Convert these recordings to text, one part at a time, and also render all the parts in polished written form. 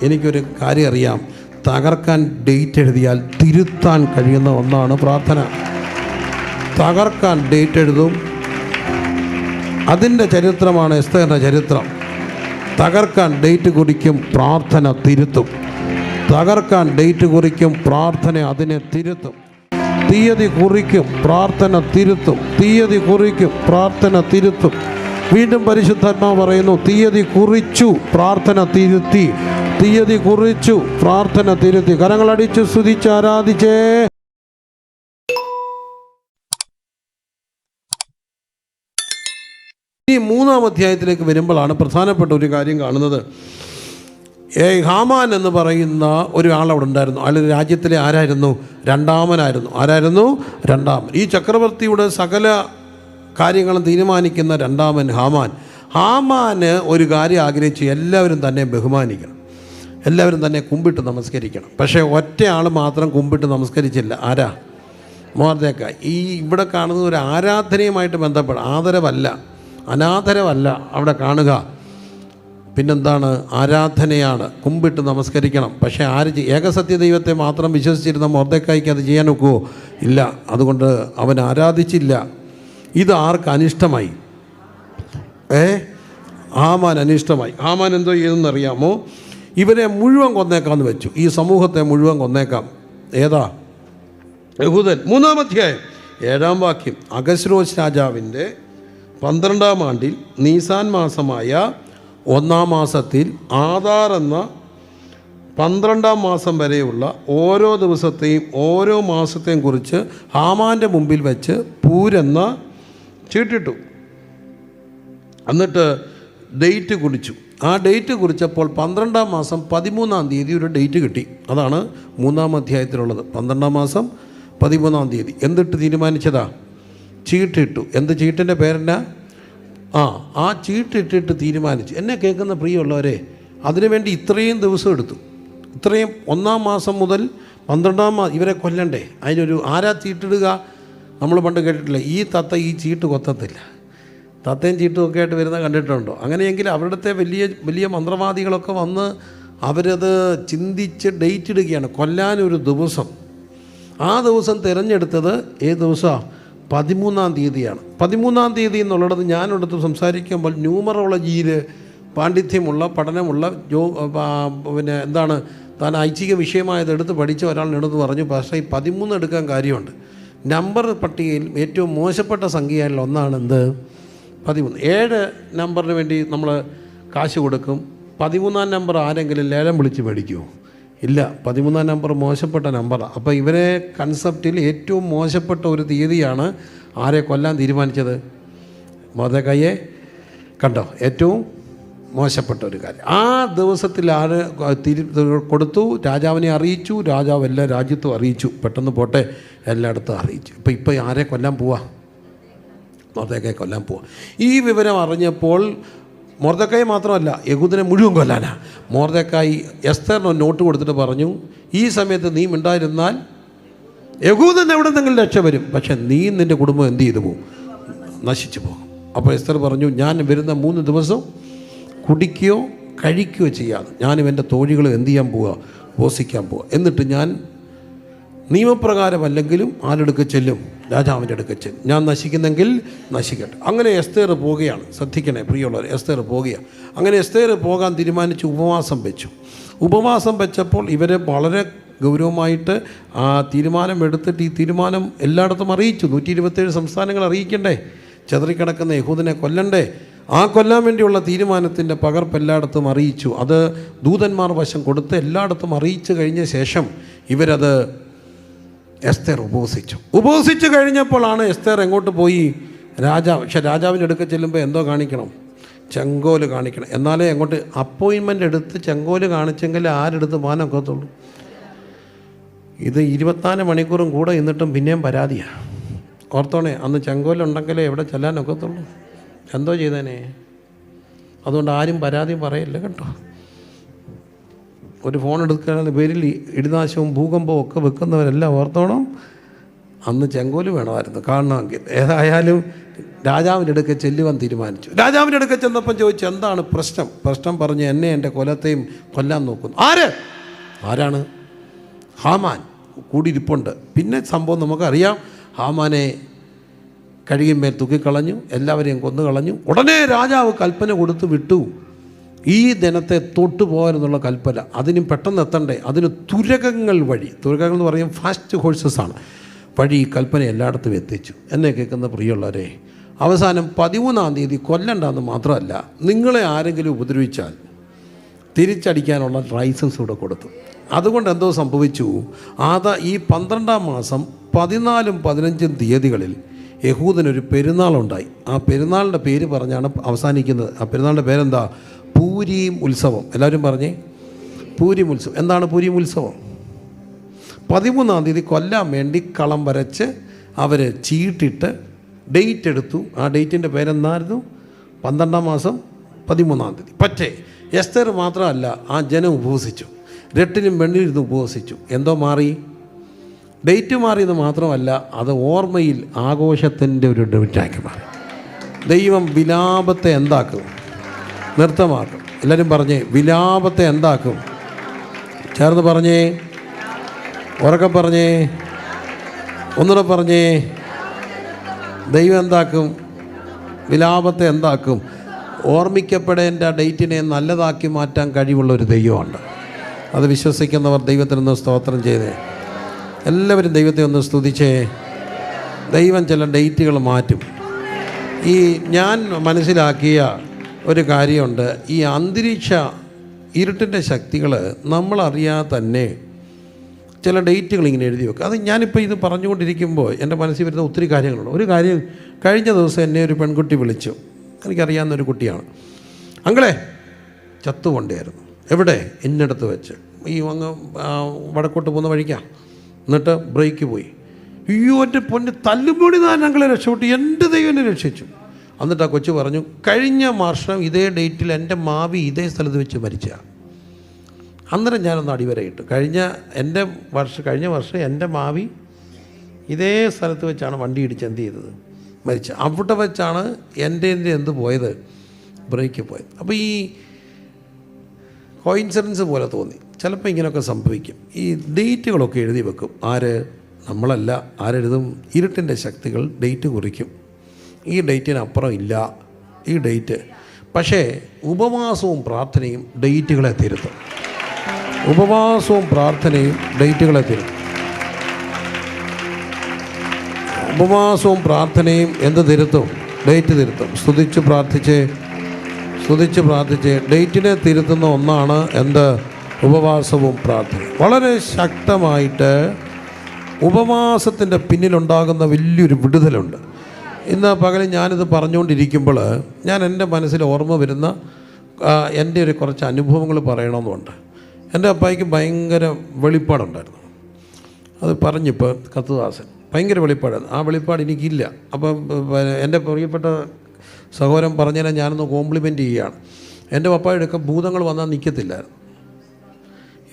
എനിക്കൊരു കാര്യം അറിയാം, തകർക്കാൻ ഡേറ്റ് എഴുതിയാൽ തിരുത്താൻ കഴിയുന്ന ഒന്നാണ് പ്രാർത്ഥന. തകർക്കാൻ ഡേറ്റ് എഴുതും. അതിൻ്റെ ചരിത്രമാണ് എസ്തേറിൻ്റെ ചരിത്രം. തകർക്കാൻ ഡേറ്റ് കുറിക്കും, പ്രാർത്ഥന തിരുത്തും. തകർക്കാൻ ഡേറ്റ് കുറിക്കും, പ്രാർത്ഥന അതിനെ തിരുത്തും. തീയതി കുറിക്കും, പ്രാർത്ഥന തിരുത്തും. തീയതി കുറിക്കും, പ്രാർത്ഥന തിരുത്തും. വീണ്ടും പരിശുദ്ധാത്മാവ് പറയുന്നു, തീയതി കുറിച്ചു, പ്രാർത്ഥന തിരുത്തി. തീയതി കുറിച്ചു, പ്രാർത്ഥന തിരുത്തി. കരങ്ങളടിച്ച് സ്തുതിച്ച് ആരാധിച്ചേ. ഈ 3-ാം അധ്യായത്തിലേക്ക് വരുമ്പോഴാണ് പ്രധാനപ്പെട്ട ഒരു കാര്യം കാണുന്നത്. ഹാമാൻ എന്ന് പറയുന്ന ഒരാളവിടെ ഉണ്ടായിരുന്നു. അയാൾ രാജ്യത്തിലെ ആരായിരുന്നു? രണ്ടാമനായിരുന്നു. ആരായിരുന്നു? രണ്ടാമൻ. ഈ ചക്രവർത്തിയുടെ സകല കാര്യങ്ങളും തീരുമാനിക്കുന്ന രണ്ടാമൻ ഹാമാൻ. ഹാമാന് ഒരു കാര്യം ആഗ്രഹിച്ച് എല്ലാവരും തന്നെ ബഹുമാനിക്കണം, എല്ലാവരും തന്നെ കുമ്പിട്ട് നമസ്കരിക്കണം. പക്ഷേ ഒറ്റ ആൾ മാത്രം കുമ്പിട്ട് നമസ്കരിച്ചില്ല. ആരാ? മൊർദെഖായി. ഈ ഇവിടെ കാണുന്നത് ഒരു ആരാധനയുമായിട്ട് ബന്ധപ്പെട്ട ആദരവല്ല, അനാദരവല്ല അവിടെ കാണുക. പിന്നെന്താണ്? ആരാധനയാണ്. കുമ്പിട്ട് നമസ്കരിക്കണം. പക്ഷേ ഏകസത്യ ദൈവത്തെ മാത്രം വിശ്വസിച്ചിരുന്ന മൊർദെഖായിക്ക് അത് ചെയ്യാൻ ഒക്കുമോ? ഇല്ല. അതുകൊണ്ട് അവൻ ആരാധിച്ചില്ല. ഇത് ആർക്ക് അനിഷ്ടമായി? ഹാമാൻ അനിഷ്ടമായി. ഹാമാൻ എന്തോ ചെയ്തെന്നറിയാമോ? ഇവരെ മുഴുവൻ കൊന്നേക്കാമെന്ന് വെച്ചു. ഈ സമൂഹത്തെ മുഴുവൻ കൊന്നേക്കാം. ഏതാ? യഹൂദൻ. 3-ാം അധ്യായം 7-ാം വാക്യം. അഹശ്വേരോശ് രാജാവിൻ്റെ 12-ാം ആണ്ടിൽ നീസാൻ മാസമായ 1-ാം മാസത്തിൽ ആദാർ എന്ന 12-ാം മാസം വരെയുള്ള ഓരോ ദിവസത്തെയും ഓരോ മാസത്തെയും കുറിച്ച് ഹാമാൻ്റെ മുമ്പിൽ വെച്ച് പൂരെന്ന ചീട്ടിട്ടു. എന്നിട്ട് ഡേറ്റ് കുറിച്ചു. ആ ഡേറ്റ് കുറിച്ചപ്പോൾ 12-ാം മാസം 13-ാം തീയതി ഒരു ഡേറ്റ് കിട്ടി. അതാണ് 3-ാം അധ്യായത്തിലുള്ളത്. 12-ാം മാസം 13-ാം തീയതി. എന്തിട്ട് തീരുമാനിച്ചതാ? ചീട്ടിട്ടു. എന്ത് ചീട്ടിൻ്റെ പേരെന്നാ? ആ ചീട്ടിട്ടിട്ട് തീരുമാനിച്ചു. എന്നെ കേൾക്കുന്ന പ്രിയമുള്ളവരെ, അതിനുവേണ്ടി ഇത്രയും ദിവസം എടുത്തു. ഇത്രയും 1-ാം മാസം മുതൽ 12-ാം ഇവരെ കൊല്ലണ്ടേ? അതിനൊരു ആരാ ചീട്ടിടുക? നമ്മൾ പണ്ട് കേട്ടിട്ടില്ല, ഈ തത്ത ഈ ചീട്ട് കൊത്തത്തില്ല. തത്തയും ചീട്ടും ഒക്കെ ആയിട്ട് വരുന്ന കണ്ടിട്ടുണ്ടോ? അങ്ങനെയെങ്കിൽ അവരുടത്തെ വലിയ വലിയ മന്ത്രവാദികളൊക്കെ വന്ന് അവരത് ചിന്തിച്ച് ഡേറ്റ് ഇടുകയാണ്, കൊല്ലാനൊരു ദിവസം. ആ ദിവസം തിരഞ്ഞെടുത്തത് ഏത് ദിവസമാണ്? 13-ാം തീയതിയാണ്. 13-ാം തീയതി എന്നുള്ളത് ഞാനെടുത്ത് സംസാരിക്കുമ്പോൾ ന്യൂമറോളജിയിൽ പാണ്ഡിത്യമുള്ള പഠനമുള്ള പിന്നെ എന്താണ് താൻ ഐച്ഛിക വിഷയമായത് എടുത്ത് പഠിച്ച ഒരാളിനെടുത്ത് പറഞ്ഞു, പക്ഷേ ഈ 13 എടുക്കാൻ കാര്യമുണ്ട്. നമ്പർ പട്ടികയിൽ ഏറ്റവും മോശപ്പെട്ട സംഖ്യയിൽ ഒന്നാണ് എന്ത്? 13. 7 നമ്പറിന് വേണ്ടി നമ്മൾ കാശ് കൊടുക്കും. 13-ാം നമ്പർ ആരെങ്കിലും ലേലം വിളിച്ച് മേടിക്കുമോ? ഇല്ല. 13-ാം നമ്പർ മോശപ്പെട്ട നമ്പറാണ്. അപ്പോൾ ഇവരെ കൺസെപ്റ്റിൽ ഏറ്റവും മോശപ്പെട്ട ഒരു തീയതിയാണ് ആരെ കൊല്ലാൻ തീരുമാനിച്ചത്? മൊർദെഖായിയെ. കണ്ടോ? ഏറ്റവും മോശപ്പെട്ട ഒരു കാര്യം. ആ ദിവസത്തിൽ ആര് കൊടുത്തു? രാജാവിനെ അറിയിച്ചു. രാജാവ് എല്ലാ രാജ്യത്തും അറിയിച്ചു. പെട്ടെന്ന് പോട്ടെ, എല്ലായിടത്തും അറിയിച്ചു. ഇപ്പോൾ ആരെ കൊല്ലാൻ പോവാ? മൊർദെഖായിയെ കൊല്ലാൻ പോവാ. ഈ വിവരം അറിഞ്ഞപ്പോൾ മൊർദെഖായി മാത്രമല്ല, യഹൂദനെ മുഴുവൻ കൊല്ലാനാ. മൊർദെഖായി എസ്തേറിന് നോട്ട് കൊടുത്തിട്ട് പറഞ്ഞു, ഈ സമയത്ത് നീ മിണ്ടായിരുന്നാൽ യഹൂദൻ എവിടെ നിന്നെങ്കിലും രക്ഷ വരും, പക്ഷെ നീ നിൻ്റെ കുടുംബം എന്ത് ചെയ്തു പോകും? നശിച്ചു പോകും. അപ്പോൾ എസ്തേർ പറഞ്ഞു, ഞാൻ വരുന്ന 3 ദിവസം കുടിക്കുകയോ കഴിക്കുകയോ ചെയ്യാതെ ഞാനും എൻ്റെ തോഴികളും എന്ത് ചെയ്യാൻ പോവുക? ഉപവസിക്കാൻ പോവുക. എന്നിട്ട് ഞാൻ നിയമപ്രകാരമല്ലെങ്കിലും ആരെടുക്ക് ചെല്ലും? രാജാവിൻ്റെ അടുക്ക് ചെല്ലും. ഞാൻ നശിക്കുന്നെങ്കിൽ നശിക്കട്ടെ. അങ്ങനെ എസ്തേർ പോവുകയാണ്. ശ്രദ്ധിക്കണേ പ്രിയമുള്ളവർ, എസ്തേർ പോവുകയാണ്. അങ്ങനെ എസ്തേർ പോകാൻ തീരുമാനിച്ച് ഉപവാസം വെച്ചു. ഉപവാസം വെച്ചപ്പോൾ ഇവരെ വളരെ ഗൗരവമായിട്ട് ആ തീരുമാനം എടുത്തിട്ട് ഈ തീരുമാനം എല്ലായിടത്തും അറിയിച്ചു. 127 സംസ്ഥാനങ്ങൾ അറിയിക്കണ്ടേ? ചെതറിക്കിടക്കുന്ന യഹൂദനെ കൊല്ലണ്ടേ? ആ കൊല്ലാൻ വേണ്ടിയുള്ള തീരുമാനത്തിൻ്റെ പകർപ്പ് എല്ലായിടത്തും അറിയിച്ചു. അത് ദൂതന്മാർ വശം കൊടുത്ത് എല്ലായിടത്തും അറിയിച്ചു കഴിഞ്ഞ ശേഷം ഇവരത് എസ്തേർ ഉപവസിച്ചു കഴിഞ്ഞപ്പോഴാണ് എസ്തേർ എങ്ങോട്ട് പോയി? പക്ഷെ രാജാവിൻ്റെ അടുക്ക ചെല്ലുമ്പോൾ എന്തോ കാണിക്കണം? ചെങ്കോല് കാണിക്കണം. എന്നാലേ എങ്ങോട്ട് അപ്പോയിൻമെൻ്റ് എടുത്ത് ചെങ്കോല് കാണിച്ചെങ്കിൽ ആരെടുത്ത് പോകാനൊക്കത്തുള്ളൂ. ഇത് 24 മണിക്കൂറും കൂടെ എന്നിട്ടും പിന്നെയും പരാതിയാണ്. ഓർത്തോണേ, അന്ന് ചെങ്കോലുണ്ടെങ്കിലേ എവിടെ ചെല്ലാനൊക്കത്തുള്ളൂ. എന്തോ ചെയ്തേനെ. അതുകൊണ്ട് ആരും പരാതി പറയില്ല കേട്ടോ. ഒരു ഫോൺ എടുക്കുന്ന പേരിൽ ഇടിനാശവും ഭൂകമ്പവും ഒക്കെ വെക്കുന്നവരെല്ലാം ഓർത്തോണം, അന്ന് ചെങ്കോല് വേണമായിരുന്നു കാണണമെങ്കിൽ. ഏതായാലും രാജാവിൻ്റെ അടുക്കൽ ചെല്ലുവാൻ തീരുമാനിച്ചു. രാജാവിൻ്റെ അടുക്കൽ ചെന്നപ്പം ചോദിച്ചു, എന്താണ് പ്രശ്നം? പ്രശ്നം പറഞ്ഞ് എന്നെ എൻ്റെ കൊലത്തെയും കൊല്ലാൻ നോക്കുന്നു. ആരാണ്? ഹാമാൻ കൂടിയിരിപ്പുണ്ട്. പിന്നെ സംഭവം നമുക്കറിയാം. ഹാമാനെ കഴുകിന്മേൽ തൂക്കിക്കളഞ്ഞു, എല്ലാവരെയും കൊന്നുകളഞ്ഞു. ഉടനെ രാജാവ് കൽപ്പന കൊടുത്ത് വിട്ടു, ഈ ദിനത്തെ തൊട്ടു പോകാനെന്നുള്ള കൽപ്പന. അതിനും പെട്ടെന്ന് എത്തണ്ടേ, അതിന് തുരകങ്ങൾ വഴി, തുരകങ്ങൾ എന്ന് പറയും ഫാസ്റ്റ് ഹോഴ്സസാണ്, വഴി ഈ കൽപ്പന എല്ലായിടത്തും എത്തിച്ചു. എന്നെ കേൾക്കുന്ന പ്രിയമുള്ളവരെ, അവസാനം 13-ാം തീയതി കൊല്ലണ്ടെന്ന് മാത്രമല്ല, നിങ്ങളെ ആരെങ്കിലും ഉപദ്രവിച്ചാൽ തിരിച്ചടിക്കാനുള്ള ലൈസൻസ് കൂടെ കൊടുത്തു. അതുകൊണ്ട് എന്തോ സംഭവിച്ചു, ഈ 12-ാം മാസം 14-ഉം 15-ഉം തീയതികളിൽ യഹൂദനൊരു പെരുന്നാളുണ്ടായി. ആ പെരുന്നാളിൻ്റെ പേര് പറഞ്ഞാണ് അവസാനിക്കുന്നത്. ആ പെരുന്നാളിൻ്റെ പേരെന്താ? പൂരീം ഉത്സവം. എല്ലാവരും പറഞ്ഞേ, പൂരീം ഉത്സവം. എന്താണ് പൂരീം ഉത്സവം? 13-ാം തീയതി കൊല്ലാൻ വേണ്ടി കളം വരച്ച് അവർ ചീട്ടിട്ട് ഡേറ്റ് എടുത്തു. ആ ഡേറ്റിൻ്റെ പേരെന്തായിരുന്നു? 12-ാം മാസം 13-ാം തീയതി. പക്ഷേ എസ്തർ മാത്രമല്ല, ആ ജനം ഉപവസിച്ചു, രട്ടിനും വെണ്ണിരുന്ന് ഉപവസിച്ചു. എന്തോ മാറി? ഡേറ്റ് മാറിയത് മാത്രമല്ല, അത് ഓർമ്മയിൽ ആഘോഷത്തിൻ്റെ ഒരു ഡേറ്റാക്കി മാറി. ദൈവം വിലാപത്തെ എന്താക്കും? നൃത്തമാക്കും. എല്ലാവരും പറഞ്ഞേ, വിലാപത്തെ എന്താക്കും? ചേർന്ന് പറഞ്ഞേ, ഉറക്കെ പറഞ്ഞേ, ഒന്നുകൂടെ പറഞ്ഞേ. ദൈവം എന്താക്കും? വിലാപത്തെ എന്താക്കും? ഓർമ്മിക്കപ്പെടേണ്ട ഡേറ്റിനെ നല്ലതാക്കി മാറ്റാൻ കഴിവുള്ള ഒരു ദൈവമുണ്ട്. അത് വിശ്വസിക്കുന്നവർ ദൈവത്തിനൊന്ന് സ്തോത്രം ചെയ്തേ. എല്ലാവരും ദൈവത്തെ ഒന്ന് സ്തുതിച്ചേ. ദൈവം ചില ഡേറ്റുകൾ മാറ്റും. ഞാൻ മനസ്സിലാക്കിയ ഒരു കാര്യമുണ്ട്, ഈ അന്തരീക്ഷ ഇരുട്ടിൻ്റെ ശക്തികൾ നമ്മളറിയാതെ തന്നെ ചില ഡേറ്റുകൾ ഇങ്ങനെ എഴുതി വെക്കും. അത് ഞാനിപ്പോൾ ഇത് പറഞ്ഞുകൊണ്ടിരിക്കുമ്പോൾ എൻ്റെ മനസ്സിൽ വരുന്ന ഒത്തിരി കാര്യങ്ങളുണ്ട്. ഒരു കാര്യം, കഴിഞ്ഞ ദിവസം എന്നെ ഒരു പെൺകുട്ടി വിളിച്ചു. എനിക്കറിയാവുന്നൊരു കുട്ടിയാണ്. അങ്ങളെ ചത്തുകൊണ്ടേയിരുന്നു. എവിടെ? എന്നിടത്ത് വെച്ച്, ഈ അങ്ങ് വടക്കോട്ട് പോകുന്ന വഴിക്കാം. എന്നിട്ട് ബ്രേക്ക് പോയി. അയ്യോ എൻ്റെ പൊന്ന്, തല്ലുപൊടി താൻ ഞങ്ങളെ രക്ഷപ്പെട്ടു, എൻ്റെ ദൈവം എന്നെ രക്ഷിച്ചു. എന്നിട്ട് ആ കൊച്ചു പറഞ്ഞു, കഴിഞ്ഞ വർഷം ഇതേ ഡേറ്റിൽ എൻ്റെ മാവി ഇതേ സ്ഥലത്ത് വെച്ച് മരിച്ച. അന്നേരം ഞാനൊന്ന് അടിവരയിട്ടു. കഴിഞ്ഞ വർഷം എൻ്റെ മാവി ഇതേ സ്ഥലത്ത് വെച്ചാണ് വണ്ടി ഇടിച്ച് എന്ത് ചെയ്തത്? മരിച്ച. അവിടെ വെച്ചാണ് എൻ്റെ എന്ത് പോയത്? ബ്രേക്ക് പോയത്. അപ്പോൾ ഈ കോയിൻസിഡൻസ് പോലെ തോന്നി. ചിലപ്പോൾ ഇങ്ങനെയൊക്കെ സംഭവിക്കും. ഈ ഡേറ്റുകളൊക്കെ എഴുതി വെക്കും. നമ്മളല്ല, ആരെഴുതും? ഇരുട്ടിൻ്റെ ശക്തികൾ ഡേറ്റ് കുറിക്കും. ഈ ഡേറ്റിനപ്പുറം ഇല്ല ഈ ഡേറ്റ്. പക്ഷേ ഉപവാസവും പ്രാർത്ഥനയും ഡേറ്റുകളെ തിരുത്തും. ഉപവാസവും പ്രാർത്ഥനയും ഡേറ്റുകളെ തിരുത്തും. ഉപവാസവും പ്രാർത്ഥനയും എന്ത് തിരുത്തും? ഡേറ്റ് തിരുത്തും. സ്തുതിച്ച് പ്രാർത്ഥിച്ച് ഡേറ്റിനെ തിരുത്തുന്ന ഒന്നാണ് എന്ത്? ഉപവാസവും പ്രാർത്ഥനയും. വളരെ ശക്തമായിട്ട് ഉപവാസത്തിൻ്റെ പിന്നിലുണ്ടാകുന്ന വലിയൊരു വിടുതലുണ്ട്. ഇന്ന് പകലും ഞാനിത് പറഞ്ഞുകൊണ്ടിരിക്കുമ്പോൾ എൻ്റെ മനസ്സിൽ ഓർമ്മ വരുന്ന എൻ്റെ കുറച്ച് അനുഭവങ്ങൾ പറയണമെന്നുണ്ട്. എൻ്റെ അപ്പായിക്ക് ഭയങ്കര വെളിപ്പാടുണ്ടായിരുന്നു. അത് പറഞ്ഞിപ്പോൾ കത്തുദാസൻ ഭയങ്കര വെളിപ്പാടാണ്. ആ വെളിപ്പാട് എനിക്കില്ല. അപ്പം എൻ്റെ പ്രിയപ്പെട്ട സഹോദരൻ പറഞ്ഞതിനെ ഞാനൊന്ന് കോംപ്ലിമെൻ്റ് ചെയ്യുകയാണ്. എൻ്റെ പപ്പായുടെ ഭൂതങ്ങൾ വന്നാൽ നിൽക്കത്തില്ലായിരുന്നു.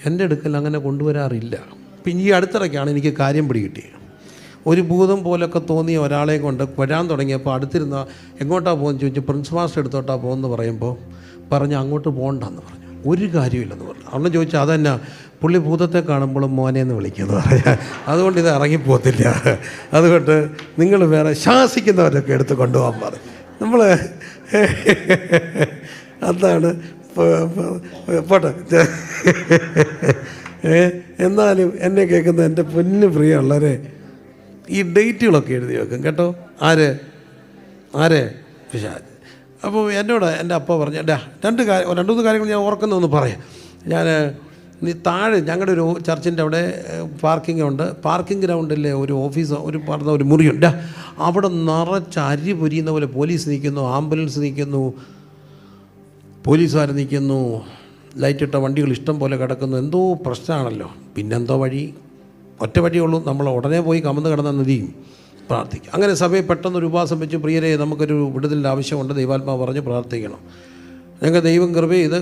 എൻ്റെ അടുക്കൽ അങ്ങനെ കൊണ്ടുവരാറില്ല. പിന്നെ ഈ അടുത്തിടയ്ക്കാണ് എനിക്ക് കാര്യം പിടികിട്ടിയത്. ഒരു ഭൂതം പോലൊക്കെ തോന്നിയ ഒരാളെ കൊണ്ട് വരാൻ തുടങ്ങിയപ്പോൾ അടുത്തിരുന്ന എങ്ങോട്ടാണ് പോകുന്നത് ചോദിച്ചു. പ്രിൻസ് മാസ്റ്റർ എടുത്തോട്ടാണ് പോകുമെന്ന് പറയുമ്പോൾ പറഞ്ഞ് അങ്ങോട്ട് പോകണ്ടെന്ന് പറഞ്ഞു. ഒരു കാര്യമില്ലെന്ന് പറഞ്ഞു. അന്ന് ചോദിച്ചാൽ അതെന്നാ? പുള്ളി ഭൂതത്തെ കാണുമ്പോഴും മോനെന്ന് വിളിക്കുന്നത് പറയാം. അതുകൊണ്ട് ഇത് ഇറങ്ങിപ്പോകത്തില്ല. അതുകൊണ്ട് നിങ്ങൾ വേറെ ശാസിക്കുന്നവരൊക്കെ എടുത്ത് കൊണ്ടുപോകാൻ പറയും. നമ്മൾ അതാണ് പോട്ടെ. എന്നാലും എന്നെ കേൾക്കുന്ന എൻ്റെ പൊന്നു പ്രിയമുള്ളവരെ, ഈ ഡേറ്റുകളൊക്കെ എഴുതി വെക്കും കേട്ടോ. ആര്? പിശാച്. അപ്പോൾ എന്നോട് എൻ്റെ അപ്പ പറഞ്ഞു, രണ്ട് മൂന്ന് കാര്യങ്ങൾ ഞാൻ ഓർക്കുന്നതെന്ന് പറയാം. താഴെ ഞങ്ങളുടെ ഒരു ചർച്ചിൻ്റെ അവിടെ പാർക്കിംഗ് ഉണ്ട്. പാർക്കിംഗ് ഗ്രൗണ്ടിലെ ഒരു ഓഫീസ്, ഒരു മുറിയുണ്ട്. അവിടെ നിറച്ച് അരി പൊരിയുന്ന പോലെ പോലീസ് നിൽക്കുന്നു, ആംബുലൻസ് നിൽക്കുന്നു, പോലീസുകാർ നിൽക്കുന്നു, ലൈറ്റിട്ട വണ്ടികൾ ഇഷ്ടം പോലെ കിടക്കുന്നു. എന്തോ പ്രശ്നമാണല്ലോ. പിന്നെന്തോ വഴി? ഒറ്റ വഴിയുള്ളൂ. നമ്മൾ ഉടനെ പോയി കമന്ന് കിടന്ന നദിയും പ്രാർത്ഥിക്കും. അങ്ങനെ സഭയെ പെട്ടെന്നൊരു ഉപവാസം വെച്ച്, പ്രിയരെ നമുക്കൊരു വിടുതലിൻ്റെ ആവശ്യമുണ്ട്, ദൈവാത്മാവ് പറഞ്ഞ് പ്രാർത്ഥിക്കണം. ഞങ്ങൾക്ക് ദൈവം കൃപ ചെയ്ത്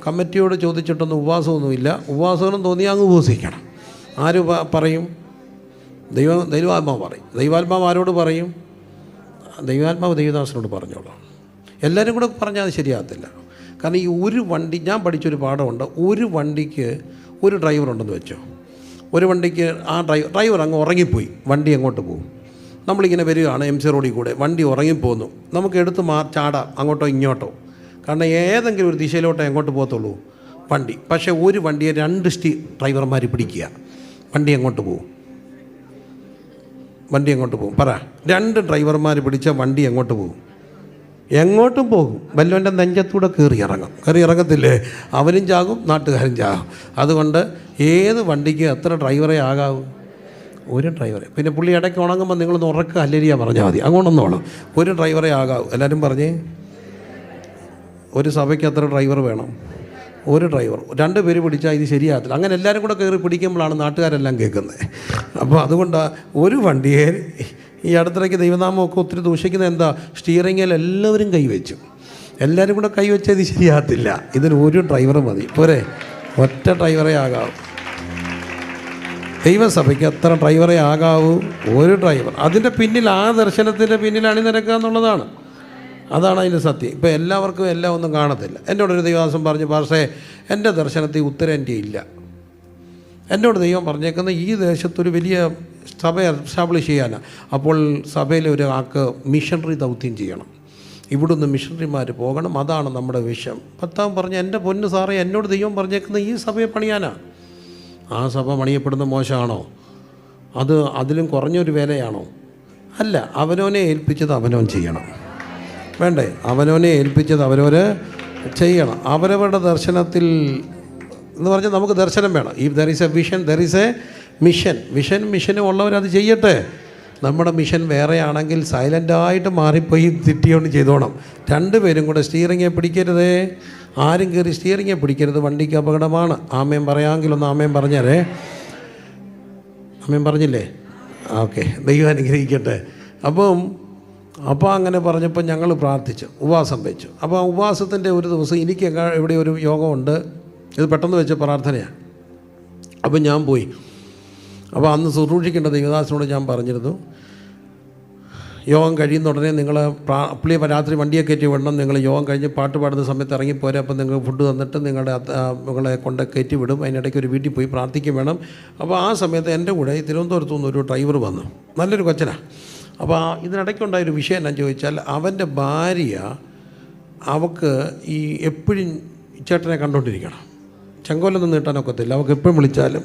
കമ്മിറ്റിയോട് ചോദിച്ചിട്ടൊന്നും ഉപവാസമൊന്നുമില്ല. ഉപവാസമെന്ന് തോന്നിയാൽ അങ്ങ് ഉപവസിക്കണം. ആര് പറയും? ദൈവാത്മാവ് പറയും. ദൈവാത്മാവ് ആരോട് പറയും? ദൈവാത്മാവ് ദൈവദാസനോട് പറഞ്ഞോളാം. എല്ലാവരും കൂടെ പറഞ്ഞാൽ അത് ശരിയാകത്തില്ല. കാരണം ഈ ഒരു വണ്ടി, ഞാൻ പഠിച്ചൊരു പാഠമുണ്ട്. ഒരു വണ്ടിക്ക് ഒരു ഡ്രൈവർ ഉണ്ടെന്ന് വെച്ചോ. ഒരു വണ്ടിക്ക് ആ ഡ്രൈവർ അങ്ങ് ഉറങ്ങിപ്പോയി, വണ്ടി എങ്ങോട്ട് പോകും? നമ്മളിങ്ങനെ വരികയാണ് MC റോഡിൽ കൂടെ, വണ്ടി ഉറങ്ങിപ്പോകുന്നു. നമുക്ക് എടുത്ത് ചാടാം അങ്ങോട്ടോ ഇങ്ങോട്ടോ, കാരണം ഏതെങ്കിലും ഒരു ദിശയിലോട്ടോ എങ്ങോട്ട് പോകത്തുള്ളൂ വണ്ടി. പക്ഷേ ഒരു വണ്ടിയെ 2 ഡ്രൈവർമാർ പിടിക്കുക, വണ്ടി എങ്ങോട്ട് പോകും? വണ്ടി എങ്ങോട്ട് പോകും? പറ. 2 ഡ്രൈവർമാർ പിടിച്ച വണ്ടി എങ്ങോട്ട് പോകും? എങ്ങോട്ടും പോകും. വല്ലവൻ്റെ നെഞ്ചത്തൂടെ കയറി ഇറങ്ങത്തില്ലേ? അവനും ചാകും, നാട്ടുകാരും ചാകും. അതുകൊണ്ട് ഏത് വണ്ടിക്ക് എത്ര ഡ്രൈവറെ ആകാവൂ? ഒരു ഡ്രൈവറെ. പിന്നെ പുള്ളി ഇടയ്ക്ക് ഉണങ്ങുമ്പോൾ നിങ്ങളൊന്ന് ഉറക്കം ഹല്ലേലൂയ പറഞ്ഞാൽ മതി, അങ്ങോട്ടൊന്നോളൂ. ഒരു ഡ്രൈവറെ ആകാവൂ. എല്ലാവരും പറഞ്ഞേ, ഒരു സഭയ്ക്ക് എത്ര ഡ്രൈവർ വേണം? ഒരു ഡ്രൈവർ. 2 പേര് പിടിച്ചാൽ ഇത് ശരിയാകത്തില്ല. അങ്ങനെ എല്ലാവരും കൂടെ കയറി പിടിക്കുമ്പോഴാണ് നാട്ടുകാരെല്ലാം കേൾക്കുന്നത്. അപ്പോൾ അതുകൊണ്ട് ഒരു വണ്ടിയെ ഈ അടുത്തിടയ്ക്ക് ദൈവനാമമൊക്കെ ഒത്തിരി ദൂഷിക്കുന്നത് എന്താ? സ്റ്റിയറിങ്ങിൽ എല്ലാവരും കൈവച്ചു, എല്ലാവരും കൂടെ കൈവച്ചാൽ ഇത് ശരിയാകത്തില്ല. ഇതിന് ഒരു ഡ്രൈവർ മതി, പോരെ? ഒറ്റ ഡ്രൈവറെ ആകാവൂ. ദൈവസഭയ്ക്ക് എത്ര ഡ്രൈവറെ ആകാവൂ? ഒരു ഡ്രൈവർ. അതിൻ്റെ പിന്നിൽ, ആ ദർശനത്തിൻ്റെ പിന്നിൽ അണിനിരക്കുക എന്നുള്ളതാണ്. അതാണ് അതിൻ്റെ സത്യം. ഇപ്പോൾ എല്ലാവർക്കും എല്ലാം ഒന്നും കാണത്തില്ല. എന്നോടൊരു ദൈവദാസൻ പറഞ്ഞു, പക്ഷേ എൻ്റെ ദർശനത്തിൽ ഉത്തരേന്ത്യ ഇല്ല. എന്നോട് ദൈവം പറഞ്ഞേക്കുന്നത് ഈ ദേശത്തൊരു വലിയ സഭ എസ്റ്റാബ്ലിഷ് ചെയ്യാനാണ്. അപ്പോൾ സഭയിലെ ഒരാൾക്ക് മിഷണറി ദൗത്യം ചെയ്യണം, ഇവിടുന്ന് മിഷണറിമാർ പോകണം, അതാണ് നമ്മുടെ വിഷയം. ഭർത്താവ് പറഞ്ഞു, എൻ്റെ പൊന്ന് സാറേ, എന്നോട് ദൈവം പറഞ്ഞേക്കുന്നത് ഈ സഭയെ പണിയാനാണ്. ആ സഭ പണിയപ്പെടുന്ന മോശമാണോ? അതിലും കുറഞ്ഞൊരു വേലയാണോ? അല്ല. അവനവനെ ഏൽപ്പിച്ചത് അവനവൻ ചെയ്യണം, വേണ്ടേ? അവനവനെ ഏൽപ്പിച്ചത് അവരവർ ചെയ്യണം. അവരവരുടെ ദർശനത്തിൽ എന്ന് പറഞ്ഞാൽ നമുക്ക് ദർശനം വേണം. ഈ there is A vision, there is A mission. മിഷനും ഉള്ളവരത് ചെയ്യട്ടെ. നമ്മുടെ മിഷൻ വേറെയാണെങ്കിൽ സൈലൻ്റായിട്ട് മാറിപ്പോയി തെറ്റിയോണ്ട് ചെയ്തോണം. 2 പേരും കൂടെ സ്റ്റിയറിങ്ങെ പിടിക്കരുതേ. ആരും കയറി സ്റ്റിയറിങ്ങെ പിടിക്കരുത്, വണ്ടിക്ക് അപകടമാണ്. ആമേൻ പറയാമെങ്കിലൊന്ന് ആമേൻ പറഞ്ഞാലേ. ആമേൻ പറഞ്ഞില്ലേ? ഓക്കെ, ദൈവം അനുഗ്രഹിക്കട്ടെ. അപ്പോൾ അങ്ങനെ പറഞ്ഞപ്പോൾ ഞങ്ങൾ പ്രാർത്ഥിച്ചു, ഉപവാസം വെച്ചു. അപ്പോൾ ആ ഉപവാസത്തിൻ്റെ ഒരു ദിവസം എനിക്ക് ഇവിടെ ഒരു യോഗമുണ്ട്. ഇത് പെട്ടെന്ന് വെച്ച പ്രാർത്ഥനയാണ്. അപ്പം ഞാൻ പോയി. അപ്പോൾ അന്ന് ശുശ്രൂഷിക്കേണ്ട ദൈവദാസനോട് ഞാൻ പറഞ്ഞിരുന്നു, യോഗം കഴിയുന്ന ഉടനെ നിങ്ങൾ പുള്ളി രാത്രി വണ്ടിയെ കയറ്റി വിടണം. നിങ്ങൾ യോഗം കഴിഞ്ഞ് പാട്ട് പാടുന്ന സമയത്ത് ഇറങ്ങിപ്പോരെ. അപ്പം നിങ്ങൾ ഫുഡ് തന്നിട്ട് നിങ്ങളെ കൊണ്ട് കയറ്റി വിടും. അതിനിടയ്ക്ക് ഒരു വീട്ടിൽ പോയി പ്രാർത്ഥിക്കും വേണം. അപ്പോൾ ആ സമയത്ത് എൻ്റെ കൂടെ തിരുവനന്തപുരത്തു നിന്നൊരു ഡ്രൈവർ വന്നു, നല്ലൊരു കൊച്ചനാണ്. അപ്പോൾ ഇതിനിടയ്ക്കുണ്ടായൊരു വിഷയം എന്നാന്ന് ചോദിച്ചാൽ, അവൻ്റെ ഭാര്യ അവൾക്ക് ഈ എപ്പോഴും ചേട്ടനെ കണ്ടുകൊണ്ടിരിക്കണം. ചെങ്കോലൊന്നും നീട്ടാനൊക്കത്തില്ല, അവൾക്ക് എപ്പോഴും വിളിച്ചാലും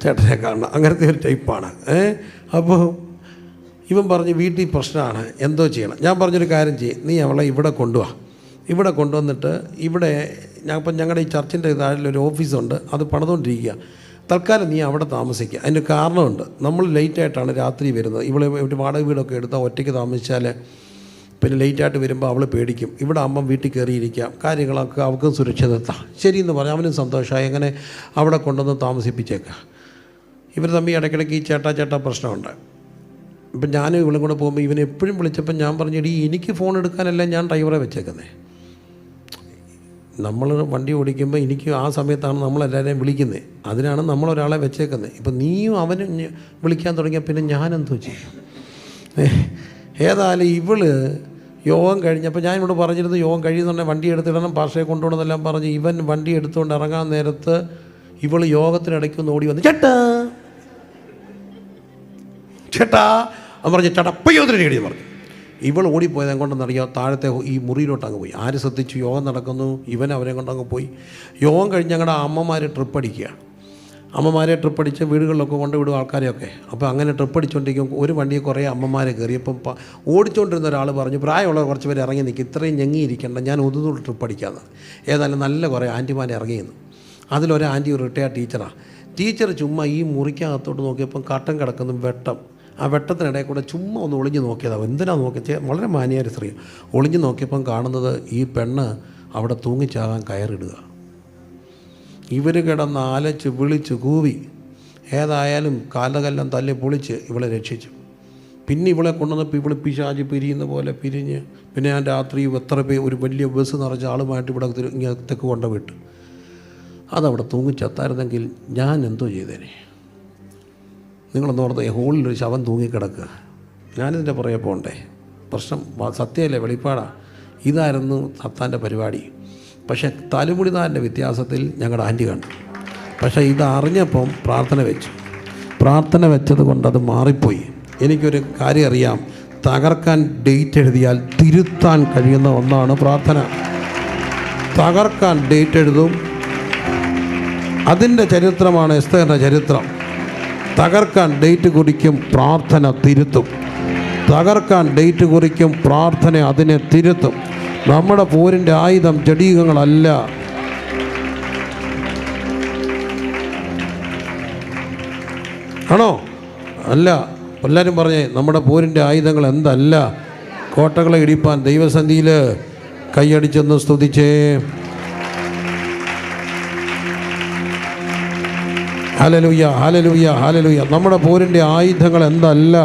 ചേട്ടനെ കാണണം. അങ്ങനത്തെ ഒരു ടൈപ്പാണ്. അപ്പോൾ ഇവൻ പറഞ്ഞ് വീട്ടിൽ പ്രശ്നമാണ്, എന്തോ ചെയ്യണം. ഞാൻ പറഞ്ഞൊരു കാര്യം ചെയ്യും, നീ അവളെ ഇവിടെ കൊണ്ടുപോവാ. ഇവിടെ കൊണ്ടുവന്നിട്ട് ഇവിടെ ഞങ്ങളുടെ ഈ ചർച്ചിൻ്റെ താഴെയൊരു ഓഫീസുണ്ട്, അത് പണിതുകൊണ്ടിരിക്കുക. തൽക്കാലം നീ അവിടെ താമസിക്കുക. അതിന് കാരണമുണ്ട്. നമ്മൾ ലേറ്റായിട്ടാണ് രാത്രി വരുന്നത്. ഇവിടെ ഒരു വാടക വീടൊക്കെ എടുത്താൽ ഒറ്റയ്ക്ക് താമസിച്ചാൽ പിന്നെ ലേറ്റായിട്ട് വരുമ്പോൾ അവൾ പേടിക്കും. ഇവിടെ അമ്മ വീട്ടിൽ കയറിയിരിക്കാം, കാര്യങ്ങളൊക്കെ അവൾക്കും സുരക്ഷിതത്വം. ശരിയെന്ന് പറഞ്ഞാൽ അവനും സന്തോഷമായി. അങ്ങനെ അവിടെ കൊണ്ടുവന്ന് താമസിപ്പിച്ചേക്കാം. ഇവർ തമ്മിൽ ഇടയ്ക്കിടയ്ക്ക് ഈ ചേട്ടാ പ്രശ്നമുണ്ട്. ഇപ്പം ഞാനും ഇവളും കൂടെ പോകുമ്പോൾ ഇവൻ എപ്പോഴും വിളിച്ചപ്പോൾ ഞാൻ പറഞ്ഞു, എനിക്ക് ഫോൺ എടുക്കാനല്ല ഞാൻ ഡ്രൈവറെ വെച്ചേക്കുന്നത്. നമ്മൾ വണ്ടി ഓടിക്കുമ്പോൾ എനിക്ക് ആ സമയത്താണ് നമ്മളെല്ലാവരെയും വിളിക്കുന്നത്, അതിനാണ് നമ്മളൊരാളെ വെച്ചേക്കുന്നത്. ഇപ്പം നീയും അവനും വിളിക്കാൻ തുടങ്ങിയാൽ പിന്നെ ഞാനെന്തോ ചെയ്യും? ഏതായാലും ഇവള് യോഗം കഴിഞ്ഞപ്പോൾ ഞാൻ ഇവിടെ പറഞ്ഞിരുന്നു, യോഗം കഴിയുന്നുണ്ടെങ്കിൽ വണ്ടി എടുത്തിടണം, പാർഷയെ കൊണ്ടുപോകണമെന്നെല്ലാം പറഞ്ഞ് ഇവൻ വണ്ടി എടുത്തുകൊണ്ട് ഇറങ്ങാൻ നേരത്ത് ഇവൾ യോഗത്തിനിടയ്ക്കൊന്ന് ഓടി വന്ന് ചേട്ടാ എന്ന് പറഞ്ഞ് ചടപ്പയോതിരി എഴുതി പറഞ്ഞു. ഇവൾ ഓടിപ്പോയത് എങ്ങോട്ടെന്നറിയാം, താഴത്തെ ഈ മുറിയിലോട്ട് അങ്ങ് പോയി. ആര് ശ്രദ്ധിച്ചു? യോഗം നടക്കുന്നു, ഇവൻ അവരെ കൊണ്ടങ്ങ് പോയി. യോഗം കഴിഞ്ഞ് ഞങ്ങളുടെ അമ്മമാർ ട്രിപ്പ് അടിക്കുക. അമ്മമാരെ ട്രിപ്പ് അടിച്ച് വീടുകളിലൊക്കെ കൊണ്ടുവിടും ആൾക്കാരെയൊക്കെ. അപ്പോൾ അങ്ങനെ ട്രിപ്പ് അടിച്ചുകൊണ്ടിരിക്കും. ഒരു വണ്ടിയിൽ കുറേ അമ്മമാരെ കയറിയപ്പം ഓടിച്ചുകൊണ്ടിരുന്ന ഒരാൾ പറഞ്ഞു, പ്രായമുള്ള കുറച്ച് പേര് ഇറങ്ങി നിൽക്കും, ഇത്രയും ഞെങ്ങിയിരിക്കേണ്ട, ഞാൻ ഒന്നുകൂടി ട്രിപ്പ് അടിക്കാമെന്ന്. ഏതായാലും നല്ല കുറേ ആൻറ്റിമാരെ ഇറങ്ങിയിരുന്നു. അതിലൊരു ആൻറ്റി ഒരു റിട്ടയർഡ് ടീച്ചറാണ്. ടീച്ചർ ചുമ്മാ ഈ മുറിക്കകത്തോട്ട് നോക്കിയപ്പം കട്ടൻ കിടക്കുന്ന വെട്ടം, ആ വെട്ടത്തിനിടയിൽ കൂടെ ചുമ്മാ ഒന്ന് ഒളിഞ്ഞ് നോക്കിയതാണ്. എന്തിനാണ് നോക്കിയത്? വളരെ മാന്യായ സ്ത്രീ. ഒളിഞ്ഞ് നോക്കിയപ്പം കാണുന്നത് ഈ പെണ്ണ് അവിടെ തൂങ്ങിച്ചാകാൻ കയറിടുക. ഇവർ കിടന്ന് അലച്ച് വിളിച്ച് കൂവി. ഏതായാലും കാലകല്ലം തല്ലി പൊളിച്ച് ഇവളെ രക്ഷിച്ചു. പിന്നെ ഇവളെ കൊണ്ടുവന്നപ്പോൾ ഇവൾ പിശാച് പിരിയുന്ന പോലെ പിരിഞ്ഞ്, പിന്നെ ഞാൻ രാത്രി എത്ര ഒരു വലിയ ബസ് നിറച്ച ആളുമായിട്ട് ഇവിടെ തെക്ക് കൊണ്ടുവിട്ടു. അതവിടെ തൂങ്ങിച്ചെത്തായിരുന്നെങ്കിൽ ഞാൻ എന്തോ ചെയ്തേനെ? നിങ്ങളൊന്ന് ഓർത്ത് ഹോളിലൊരു ശവം തൂങ്ങിക്കിടക്കുക. ഞാനിതിൻ്റെ പുറകെ പോകണ്ടേ? പ്രശ്നം സത്യമല്ലേ, വെളിപ്പാടാ. ഇതായിരുന്നു സത്താൻ്റെ പരിപാടി. പക്ഷേ തലമുടിതാരൻ്റെ വ്യത്യാസത്തിൽ ഞങ്ങളുടെ ആൻറ്റി കണ്ടു. പക്ഷേ ഇതറിഞ്ഞപ്പം പ്രാർത്ഥന വെച്ചു. പ്രാർത്ഥന വെച്ചത് കൊണ്ടത് മാറിപ്പോയി. എനിക്കൊരു കാര്യം അറിയാം, തകർക്കാൻ ഡേറ്റ് എഴുതിയാൽ തിരുത്താൻ കഴിയുന്ന ഒന്നാണ് പ്രാർത്ഥന. തകർക്കാൻ ഡേറ്റ് എഴുതും. അതിൻ്റെ ചരിത്രമാണ് എസ്തേറിൻ്റെ ചരിത്രം. തകർക്കാൻ ഡേറ്റ് കുറിക്കും, പ്രാർത്ഥന തിരുത്തും. തകർക്കാൻ ഡേറ്റ് കുറിക്കും, പ്രാർത്ഥന അതിനെ തിരുത്തും. നമ്മുടെ പോരിൻ്റെ ആയുധം ജഡീകങ്ങളല്ല. ആണോ? അല്ല. എല്ലാവരും പറഞ്ഞേ, നമ്മുടെ പോരിൻ്റെ ആയുധങ്ങൾ എന്തല്ല? കോട്ടകളെ ഇടിപ്പാൻ ദൈവസന്നിധിയിൽ കൈയടിച്ചെന്ന് സ്തുതിച്ചേ. Hallelujah, hallelujah, hallelujah. നമ്മുടെ പോരിൻ്റെ ആയുധങ്ങൾ എന്തല്ല?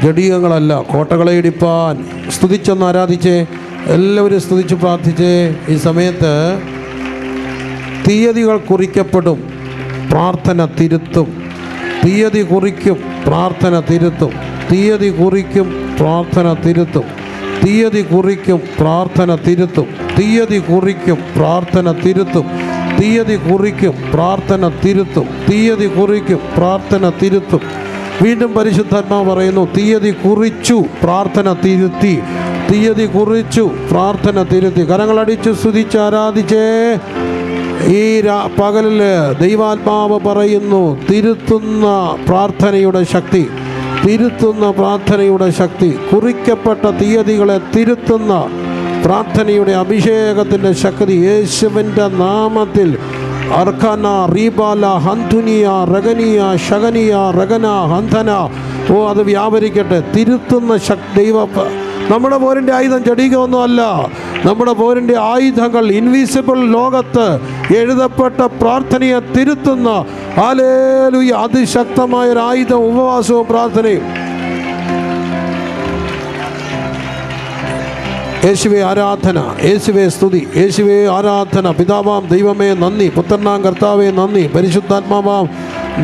ജഡീകങ്ങളല്ല. കോട്ടകളെ ഇടിപ്പാൻ. സ്തുതിച്ചൊന്ന് ആരാധിച്ചേ. എല്ലാവരും സ്തുതിച്ച് പ്രാർത്ഥിച്ചേ. ഈ സമയത്ത് തീയതികൾ കുറിക്കപ്പെടും, പ്രാർത്ഥന തിരുത്തും. തീയതി കുറിക്കും, പ്രാർത്ഥന തിരുത്തും. തീയതി കുറിക്കും, പ്രാർത്ഥന തിരുത്തും. തീയതി കുറിക്കും, പ്രാർത്ഥന തിരുത്തും. തീയതി കുറിക്കും, പ്രാർത്ഥന തിരുത്തും. തീയതി കുറിക്കും, പ്രാർത്ഥന തിരുത്തും. തീയതി കുറിക്കും, പ്രാർത്ഥന തിരുത്തും. വീണ്ടും പരിശുദ്ധാത്മാവ് പറയുന്നു, തീയതി കുറിച്ചു, പ്രാർത്ഥന തിരുത്തി. തീയതി കുറിച്ചു, പ്രാർത്ഥന തിരുത്തി. കരങ്ങളടിച്ച് സ്തുതിച്ച് ആരാധിച്ചേ. ഈ പകലിൽ ദൈവാത്മാവ് പറയുന്നു, തിരുത്തുന്ന പ്രാർത്ഥനയുടെ ശക്തി, തിരുത്തുന്ന പ്രാർത്ഥനയുടെ ശക്തി, കുറിക്കപ്പെട്ട തീയതികളെ തിരുത്തുന്ന പ്രാർത്ഥനയുടെ അഭിഷേകത്തിൻ്റെ ശക്തി യേശുവിൻ്റെ നാമത്തിൽ. അർഖന റീബാല ഹന്തുനിയ റഗനിയ ഷഗനിയ റഗന ഹന്തന. ഓ, അത് വ്യാപരിക്കട്ടെ. തിരുത്തുന്ന ദൈവ. നമ്മുടെ പോരിൻ്റെ ആയുധം ജഡീകമൊന്നും അല്ല. നമ്മുടെ പോരിൻ്റെ ആയുധങ്ങൾ ഇൻവിസിബിൾ ലോകത്ത് എഴുതപ്പെട്ട പ്രാർത്ഥനയെ തിരുത്തുന്ന ഹല്ലേലൂയ അതിശക്തമായൊരു ആയുധം ഉപവാസവും പ്രാർത്ഥനയും. യേശുവേ ആരാധന, യേശുവേ സ്തുതി, യേശുവേ ആരാധന. പിതാവാം ദൈവമേ നന്ദി, പുത്രനാം കർത്താവേ നന്ദി, പരിശുദ്ധാത്മാവാം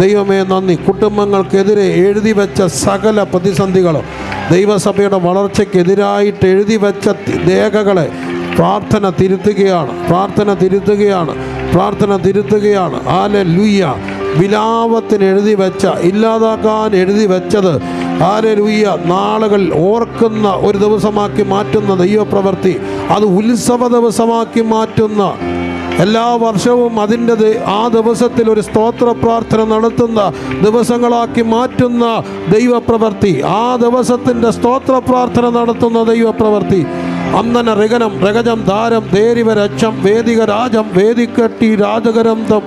ദൈവമേ നന്ദി. കുടുംബങ്ങൾക്കെതിരെ എഴുതി വെച്ച സകല പ്രതിസന്ധികളും, ദൈവസഭയുടെ വളർച്ചയ്ക്കെതിരായിട്ട് എഴുതി വെച്ച രേഖകളെ പ്രാർത്ഥന തിരുത്തുകയാണ്, പ്രാർത്ഥന തിരുത്തുകയാണ്, പ്രാർത്ഥന തിരുത്തുകയാണ്. ഹല്ലേലൂയ. വിലാപത്തിന് എഴുതി വെച്ച, ഇല്ലാതാക്കാൻ എഴുതി വെച്ചത് ഹല്ലേലൂയ നാളുകൾ ഓർക്കുന്ന ഒരു ദിവസമാക്കി മാറ്റുന്ന ദൈവപ്രവൃത്തി, അത് ഉത്സവ ദിവസമാക്കി മാറ്റുന്ന, എല്ലാ വർഷവും അതിൻ്റെ ആ ദിവസത്തിൽ ഒരു സ്തോത്ര പ്രാർത്ഥന നടത്തുന്ന ദിവസങ്ങളാക്കി മാറ്റുന്ന ദൈവപ്രവൃത്തി, ആ ദിവസത്തിൻ്റെ സ്തോത്ര പ്രാർത്ഥന നടത്തുന്ന ദൈവപ്രവൃത്തി. അന്തന രഗനം രഗജം ധാരം ദേരിവ രക്ഷം വേദിക രാജം വേദിക്കട്ടി രാജകരന്തം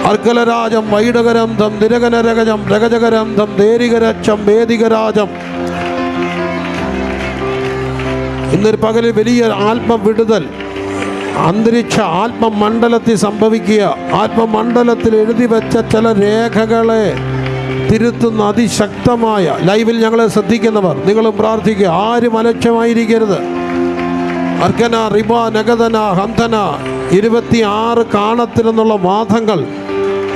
അർക്കലരാജം വൈഡകരന്തം നിരകനരഗജം രഗജകരന്തം ദേരികരക്ഷം വേദികരാജം. ഇന്നൊരു പകലിൽ വലിയ ആത്മവിടുതൽ അന്തരീക്ഷ ആത്മമണ്ഡലത്തിൽ സംഭവിക്കുക. ആത്മമണ്ഡലത്തിൽ എഴുതി വെച്ച ചില രേഖകളെ തിരുത്തുന്ന അതിശക്തമായ ലൈവിൽ ഞങ്ങളെ ശ്രദ്ധിക്കുന്നവർ നിങ്ങളും പ്രാർത്ഥിക്കുക. ആരും അലക്ഷ്യമായിരിക്കരുത്. അർക്കന റിബ നഗതന ഹന്തന 26 കാണത്തിലെന്നുള്ള വാദങ്ങൾ,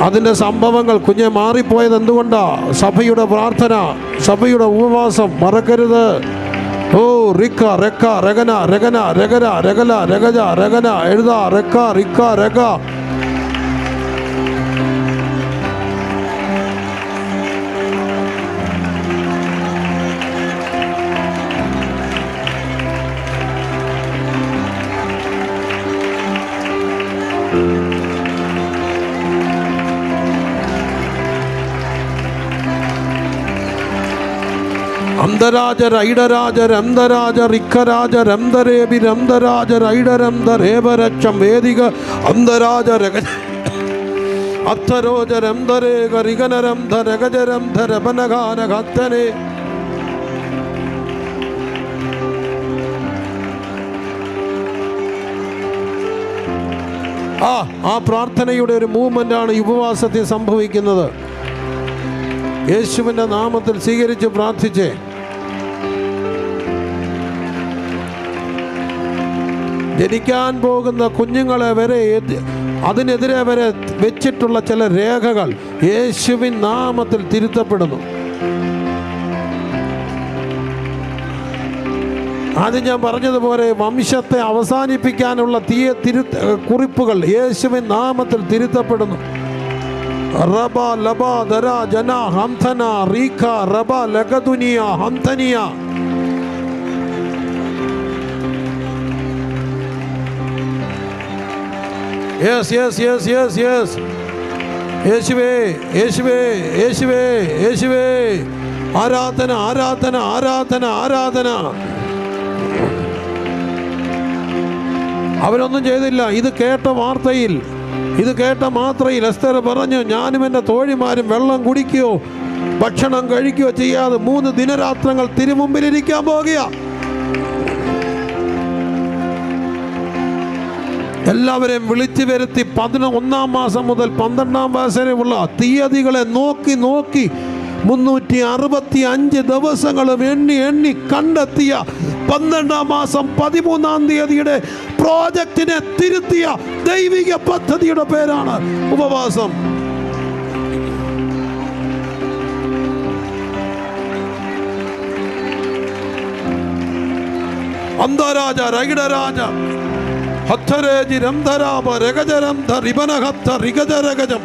അതിൻ്റെ സംഭവങ്ങൾ കുഞ്ഞെ മാറിപ്പോയത് എന്തുകൊണ്ടാ? സഭയുടെ പ്രാർത്ഥന, സഭയുടെ ഉപവാസം മറക്കരുത്. ഓ റിക്ക റെക്ക രഗന രഗന രഗര രഗല രഗജ രഗന എഴുത റെക്ക റിക്ക രഗ. അന്തരാജ രൈഡരാജ രംദരാജ റിക്കരാജ രംദരേബി രംദരാജ രൈഡരംദ രേബരക്ഷം വേദിക അന്തരാജ രഗ അത്തരോജ രംദരേക റിഗനരംധ രഗജരംധ രപനഗാന ഖത്തനെ. ആ പ്രാർത്ഥനയുടെ ഒരു മൂവ്മെൻ്റാണ് ഈ ഉപവാസത്തിൽ സംഭവിക്കുന്നത്. യേശുവിൻ്റെ നാമത്തിൽ സ്വീകരിച്ച് പ്രാർത്ഥിച്ചേ. ജനിക്കാൻ പോകുന്ന കുഞ്ഞുങ്ങളെ വരെ അതിനെതിരെ വരെ വെച്ചിട്ടുള്ള ചില രേഖകൾ യേശുവിൻ നാമത്തിൽ തിരുത്തപ്പെടുന്നു. ആദ്യം ഞാൻ പറഞ്ഞതുപോലെ വംശത്തെ അവസാനിപ്പിക്കാനുള്ള കുറിപ്പുകൾ യേശുവിൻ നാമത്തിൽ തിരുത്തപ്പെടുന്നു. റബ ലബ ദര ജന ഹംഥന റീഖ റബ ലഗദുനിയ ഹംഥനിയ. Yes yes yes yes yes. യേശുവേ യേശുവേ യേശുവേ യേശുവേ. ആരാധന ആരാധന ആരാധന ആരാധന. അവരൊന്നും ചെയ്തില്ല. ഇത് കേട്ട മാത്രയിൽ എസ്തർ പറഞ്ഞു, ഞാനും എൻ്റെ തോഴിമാരും വെള്ളം കുടിക്കുകയോ ഭക്ഷണം കഴിക്കുകയോ ചെയ്യാതെ 3 ദിനരാത്രങ്ങൾ തിരുമുമ്പിലിരിക്കാൻ പോകുക. എല്ലാവരെയും വിളിച്ചു വരുത്തി 11-ാം മാസം മുതൽ 12-ാം മാസം വരെയുള്ള തീയതികളെ നോക്കി 365 ദിവസങ്ങളും എണ്ണി കണ്ടെത്തിയ 12-ാം മാസം 13-ാം തീയതിയുടെ പ്രോജക്റ്റിനെ തിരുത്തിയ ദൈവിക പദ്ധതിയുടെ പേരാണ് ഉപവാസം. അന്തരാജ രഗിടരാജ ഹത്തരേജി രംധരാപ രഗജരംധ റിബനഹത്ത റിഗജരഗജം.